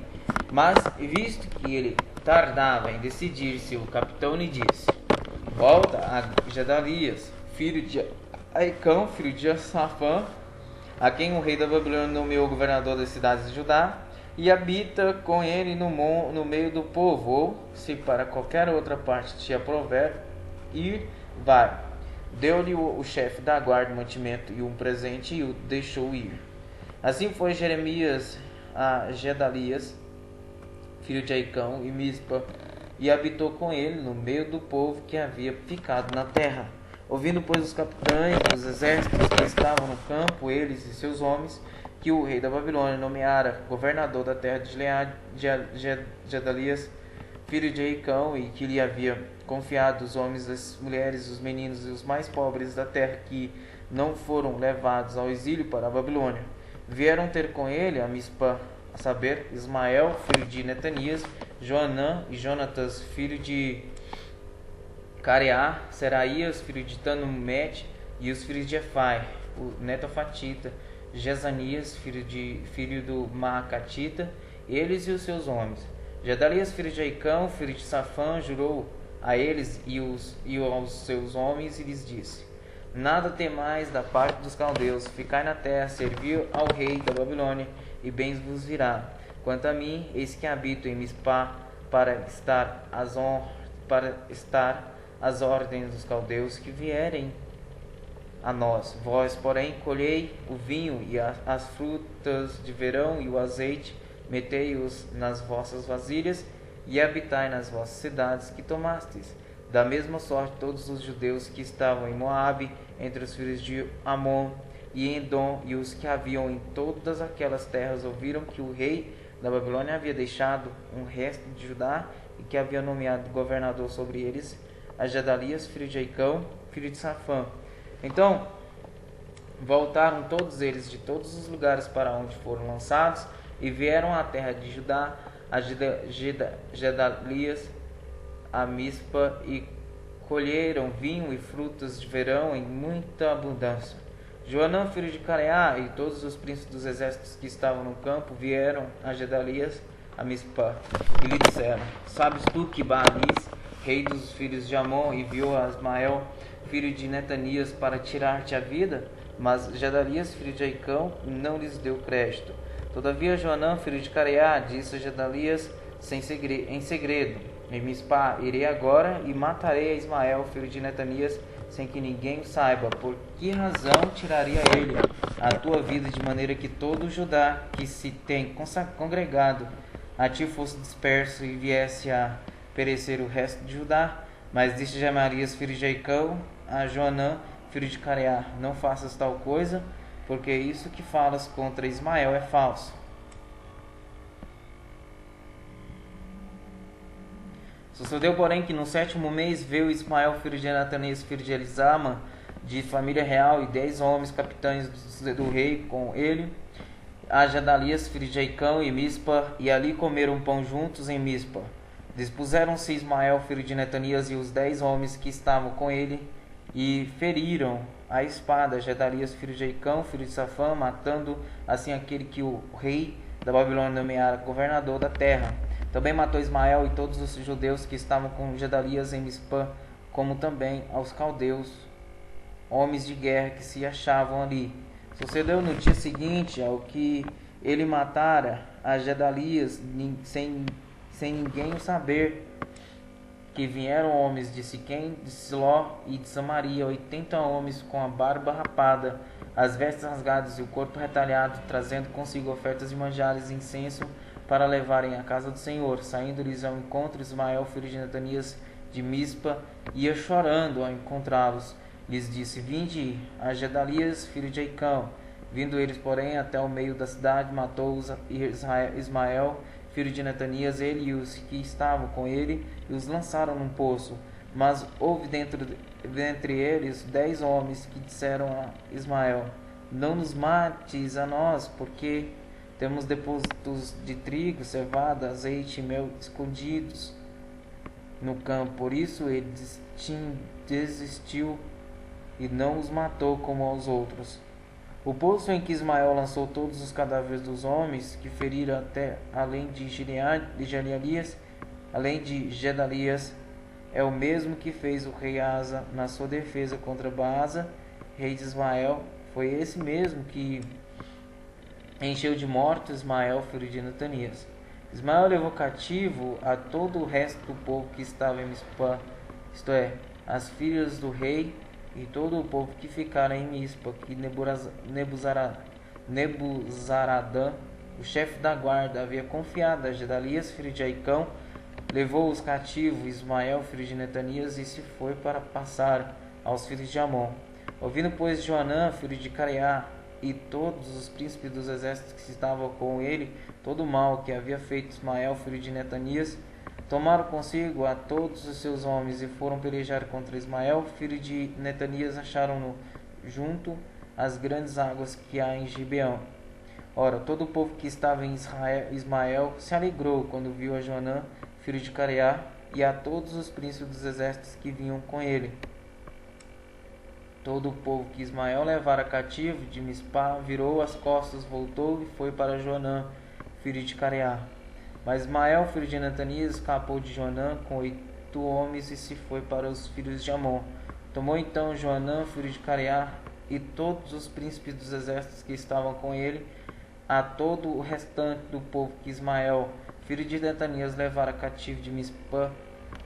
Mas, visto que ele tardava em decidir-se, o capitão lhe disse: Volta a Gedalias, filho de Aicão, filho de Safã, a quem o rei da Babilônia nomeou governador das cidades de Judá, e habita com ele no meio do povo, ou, se para qualquer outra parte te aprover ir, vai. Deu-lhe o chefe da guarda mantimento e um presente e o deixou ir. Assim foi Jeremias a Gedalias, filho de Aicão, e Mispa, e habitou com ele no meio do povo que havia ficado na terra. Ouvindo, pois, os capitães dos exércitos que estavam no campo, eles e seus homens, que o rei da Babilônia nomeara governador da terra de Gedalias, filho de Aicão, e que lhe havia confiado os homens, as mulheres, os meninos e os mais pobres da terra que não foram levados ao exílio para a Babilônia, vieram ter com ele a Mispa, a saber, Ismael, filho de Netanias, Joanã e Jonatas, filho de Careá, Seraías, filho de Tanumete, e os filhos de Efai, o netofatita, Jezanias, filho do Maacatita, eles e os seus homens. Gedalias, filho de Aicão, filho de Safã, jurou a eles e aos seus homens e lhes disse: Nada temais da parte dos caldeus, ficai na terra, servir ao rei da Babilônia, e bem vos virá. Quanto a mim, eis que habito em Mispá, para estar às ordens dos caldeus que vierem a nós. Vós, porém, colhei o vinho e as frutas de verão e o azeite, metei-os nas vossas vasilhas, e habitai nas vossas cidades que tomastes. Da mesma sorte todos os judeus que estavam em Moabe, entre os filhos de Amon e em Edom, e os que haviam em todas aquelas terras, ouviram que o rei da Babilônia havia deixado um resto de Judá, e que havia nomeado governador sobre eles a Gedalias, filho de Aicão, filho de Safã. Então voltaram todos eles de todos os lugares para onde foram lançados, e vieram à terra de Judá, a Gedalias, a Mispa, e colheram vinho e frutas de verão em muita abundância. Joanã, filho de Careá, e todos os príncipes dos exércitos que estavam no campo vieram a Gedalias, a Mispa, e lhe disseram: Sabes tu que Baalis, rei dos filhos de Amon, enviou a Ismael, filho de Netanias, para tirar-te a vida? Mas Gedalias, filho de Aicão, não lhes deu crédito. Todavia Joanã, filho de Careá, disse a Gedalias em segredo: Em Mispá irei agora e matarei a Ismael, filho de Netanias, sem que ninguém o saiba. Por que razão tiraria ele a tua vida, de maneira que todo Judá que se tem congregado a ti fosse disperso e viesse a perecer o resto de Judá? Mas disse Gemarias, filho de Aicão, a Joanã, filho de Careá: Não faças tal coisa, porque isso que falas contra Ismael é falso. Sucedeu, porém, que no 7º mês veio Ismael, filho de Netanias, filho de Elisama, de família real, e 10 homens capitães do rei com ele, a Gedalias, filho de Aicão, e Mispa, e ali comeram pão juntos em Mispa. Dispuseram-se Ismael, filho de Netanias, e os 10 homens que estavam com ele, e feriram a espada Gedalias, filho de Aicão, filho de Safã, matando assim aquele que o rei da Babilônia nomeara governador da terra. Também matou Ismael e todos os judeus que estavam com Gedalias em Mispã, como também aos caldeus, homens de guerra que se achavam ali. Sucedeu no dia seguinte ao que ele matara a Gedalias, sem ninguém o saber, que vieram homens de Siquém, de Siló e de Samaria, 80 homens com a barba rapada, as vestes rasgadas e o corpo retalhado, trazendo consigo ofertas de manjares e incenso para levarem à casa do Senhor. Saindo-lhes ao encontro, Ismael, filho de Netanias, de Mispa, ia chorando ao encontrá-los. Lhes disse: Vinde a Gedalias, filho de Aicão. Vindo eles, porém, até o meio da cidade, matou Ismael, filho de Netanias, ele e os que estavam com ele, e os lançaram num poço. Mas houve dentre eles 10 homens que disseram a Ismael: Não nos mates a nós, porque temos depósitos de trigo, cevada, azeite e mel escondidos no campo. Por isso ele desistiu e não os matou como aos outros. O poço em que Ismael lançou todos os cadáveres dos homens que feriram, até além de Gedalias, é o mesmo que fez o rei Asa na sua defesa contra Baasa, rei de Ismael. Foi esse mesmo que encheu de mortos Ismael, filho de Netanias. Ismael levou cativo a todo o resto do povo que estava em Mispã, isto é, as filhas do rei e todo o povo que ficara em Mispa, que Nebuzaradã, o chefe da guarda, havia confiado a Gedalias, filho de Aicão. Levou os cativos Ismael, filho de Netanias, e se foi para passar aos filhos de Amon. Ouvindo, pois, Joanã, filho de Careá, e todos os príncipes dos exércitos que estavam com ele, todo o mal que havia feito Ismael, filho de Netanias, tomaram consigo a todos os seus homens e foram pelejar contra Ismael, filho de Netanias. Acharam-no junto às grandes águas que há em Gibeão. Ora, todo o povo que estava em Ismael se alegrou quando viu a Joanã, filho de Careá, e a todos os príncipes dos exércitos que vinham com ele. Todo o povo que Ismael levara cativo de Mispá virou as costas, voltou e foi para Joanã, filho de Careá. Mas Ismael, filho de Netanias, escapou de Joanã com homens e se foi para os filhos de Amon. Tomou então Joanã, filho de Careá, e todos os príncipes dos exércitos que estavam com ele, a todo o restante do povo que Ismael, filho de Netanias, levara cativo de Mispã,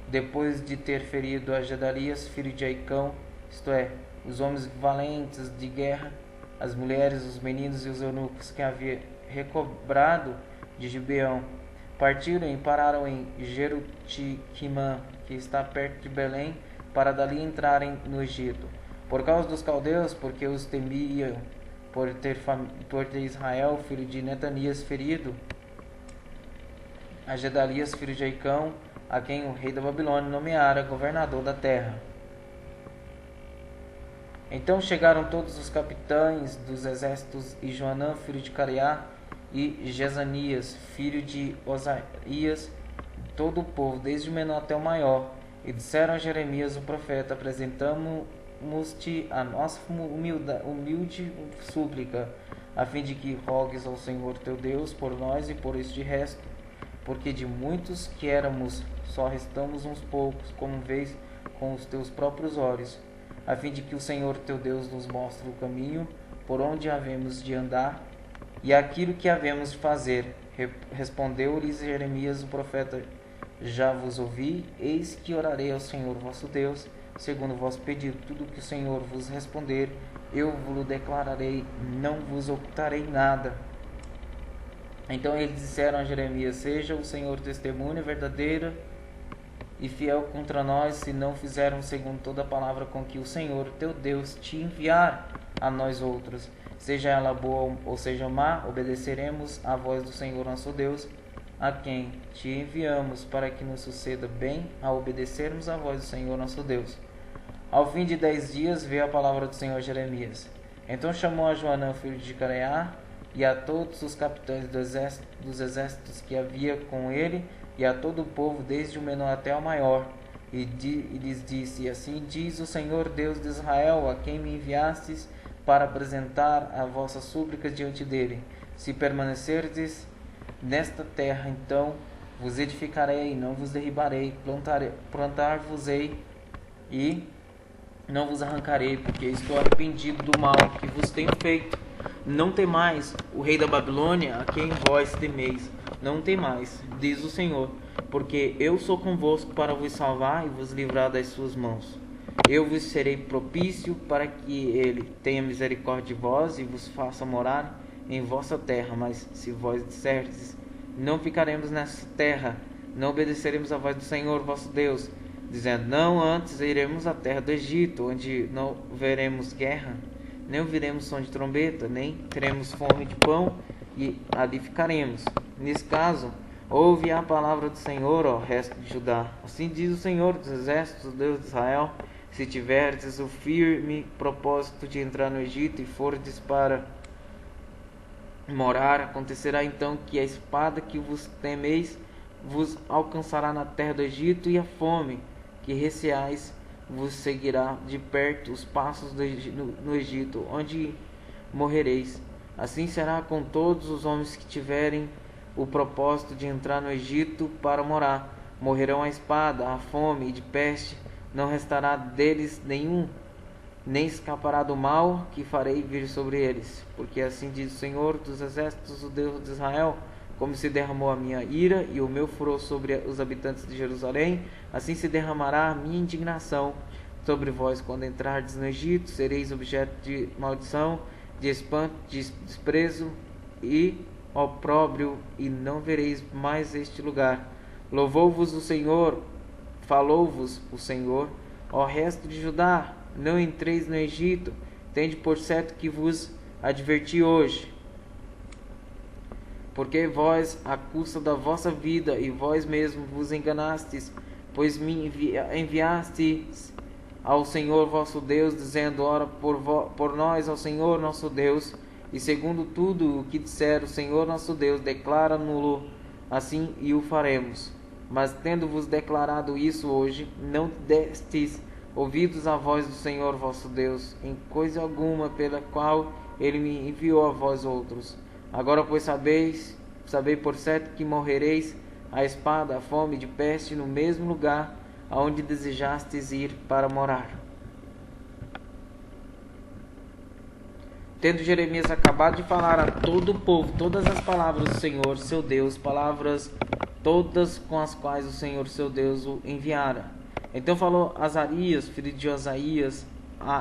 depois de ter ferido a Gedalias, filho de Aicão, isto é, os homens valentes de guerra, as mulheres, os meninos e os eunucos que havia recobrado de Gibeão. Partiram e pararam em Jeruti-Quimã, que está perto de Belém, para dali entrarem no Egito. Por causa dos caldeus, porque os temiam, por ter Israel, filho de Netanias, ferido a Gedalias, filho de Aicão, a quem o rei da Babilônia nomeara governador da terra. Então chegaram todos os capitães dos exércitos e Joanã, filho de Careá, e Jezanias, filho de Osaias, todo o povo, desde o menor até o maior, e disseram a Jeremias o profeta: apresentamos-te a nossa humilde súplica, a fim de que rogues ao Senhor teu Deus por nós e por este resto, porque de muitos que éramos, só restamos uns poucos, como vês com os teus próprios olhos, a fim de que o Senhor teu Deus nos mostre o caminho por onde havemos de andar e aquilo que havemos de fazer. Respondeu-lhes Jeremias o profeta: já vos ouvi, eis que orarei ao Senhor vosso Deus, segundo o vosso pedido. Tudo que o Senhor vos responder, eu vos declararei, não vos ocultarei nada. Então eles disseram a Jeremias: seja o Senhor testemunha verdadeira e fiel contra nós, se não fizermos segundo toda a palavra com que o Senhor teu Deus te enviar a nós outros. Seja ela boa ou seja má, obedeceremos à voz do Senhor nosso Deus, a quem te enviamos, para que nos suceda bem a obedecermos à voz do Senhor nosso Deus. Ao fim de 10 dias veio a palavra do Senhor a Jeremias. Então chamou a Joanã, filho de Careá, e a todos os capitães dos exércitos que havia com ele, e a todo o povo, desde o menor até o maior, e lhes disse: assim diz o Senhor Deus de Israel, a quem me enviastes para apresentar a vossa súplica diante dele: se permanecerdes nesta terra, então vos edificarei, não vos derribarei, plantar-vos-ei e não vos arrancarei, porque estou arrependido do mal que vos tenho feito. Não temais o rei da Babilônia, a quem vós temeis. Não temais, diz o Senhor, porque eu sou convosco para vos salvar e vos livrar das suas mãos. Eu vos serei propício para que ele tenha misericórdia de vós e vos faça morar em vossa terra. Mas se vós disserdes: não ficaremos nessa terra, não obedeceremos à voz do Senhor vosso Deus, dizendo: não, antes iremos à terra do Egito, onde não veremos guerra, nem ouviremos som de trombeta, nem teremos fome de pão, e ali ficaremos. Nesse caso, ouve a palavra do Senhor, ó resto de Judá. Assim diz o Senhor dos exércitos, o Deus de Israel: se tiverdes o firme propósito de entrar no Egito e fordes para morar, acontecerá então que a espada que vos temeis vos alcançará na terra do Egito, e a fome que receais vos seguirá de perto os passos no Egito, onde morrereis. Assim será com todos os homens que tiverem o propósito de entrar no Egito para morar. Morrerão a espada, a fome e de peste, não restará deles nenhum, nem escapará do mal que farei vir sobre eles. Porque assim diz o Senhor dos exércitos, o Deus de Israel: como se derramou a minha ira e o meu furor sobre os habitantes de Jerusalém, assim se derramará a minha indignação sobre vós quando entrardes no Egito. Sereis objeto de maldição, de espanto, de desprezo e opróbrio, e não vereis mais este lugar. Louvou-vos o Senhor, falou-vos o Senhor, ó resto de Judá: não entreis no Egito. Tende por certo que vos adverti hoje. Porque vós, à custa da vossa vida, e vós mesmos vos enganastes, pois me enviastes ao Senhor vosso Deus, dizendo: ora por nós ao Senhor nosso Deus, e segundo tudo o que disser o Senhor nosso Deus, declara-no-lo assim, e o faremos. Mas tendo-vos declarado isso hoje, não destes ouvidos à voz do Senhor vosso Deus, em coisa alguma pela qual ele me enviou a vós outros. Agora, pois, sabei por certo que morrereis a espada, a fome, de peste, no mesmo lugar aonde desejastes ir para morar. Tendo Jeremias acabado de falar a todo o povo todas as palavras do Senhor, seu Deus, palavras todas com as quais o Senhor, seu Deus, o enviara. Então falou Azarias, filho de Osaías,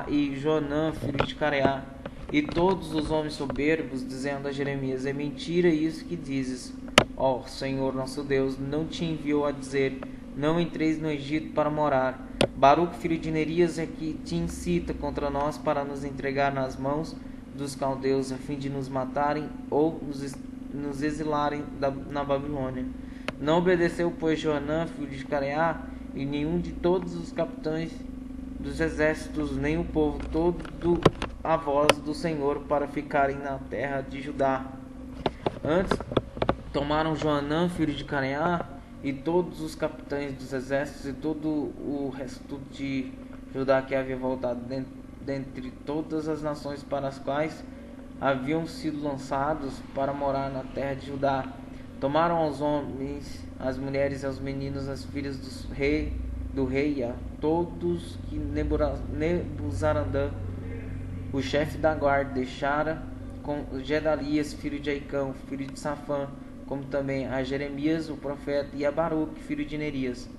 e Joanã, filho de Careá, e todos os homens soberbos, dizendo a Jeremias: é mentira isso que dizes. Ó Senhor nosso Deus, não te enviou a dizer: não entreis no Egito para morar. Baruque, filho de Nerias, é que te incita contra nós para nos entregar nas mãos dos caldeus, a fim de nos matarem ou nos exilarem na Babilônia. Não obedeceu, pois, Joanã, filho de Careá, e nenhum de todos os capitães dos exércitos, nem o povo todo, a voz do Senhor, para ficarem na terra de Judá. Antes tomaram Joanã, filho de Careá, e todos os capitães dos exércitos, e todo o resto de Judá que havia voltado dentre todas as nações para as quais haviam sido lançados para morar na terra de Judá. Tomaram os homens, as mulheres e os meninos, as filhas do rei, a todos que Nebuzaradan, o chefe da guarda, deixara, com Gedalias, filho de Aicão, filho de Safã, como também a Jeremias, o profeta, e a Baruque, filho de Nerias.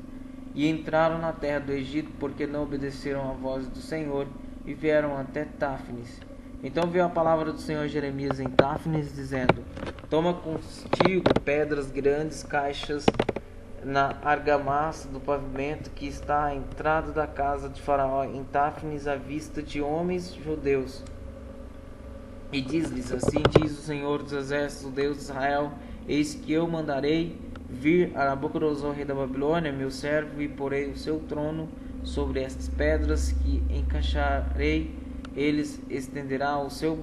E entraram na terra do Egito, porque não obedeceram à voz do Senhor, e vieram até Táfnis. Então veio a palavra do Senhor a Jeremias em Táfnis, dizendo: toma contigo pedras grandes, caixas na argamassa do pavimento que está à entrada da casa de Faraó em Táfnis, à vista de homens judeus. E diz-lhes: assim diz o Senhor dos exércitos, o Deus de Israel: eis que eu mandarei vir a Nabucodonosor, rei da Babilônia, meu servo, e porei o seu trono sobre estas pedras que encaixarei. Ele estenderá o seu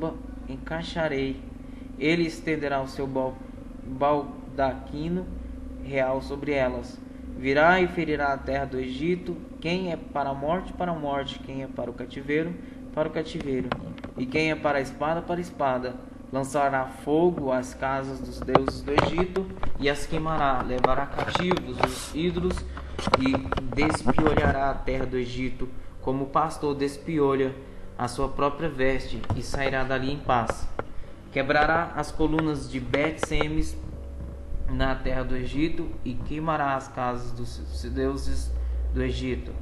baldaquino real sobre elas. Virá e ferirá a terra do Egito, quem é para a morte, quem é para o cativeiro, e quem é para a espada. Lançará fogo às casas dos deuses do Egito e as queimará. Levará cativos os ídolos e despiolhará a terra do Egito, como o pastor despiolha a sua própria veste, e sairá dali em paz. Quebrará as colunas de Bet-Semes na terra do Egito, e queimará as casas dos deuses do Egito.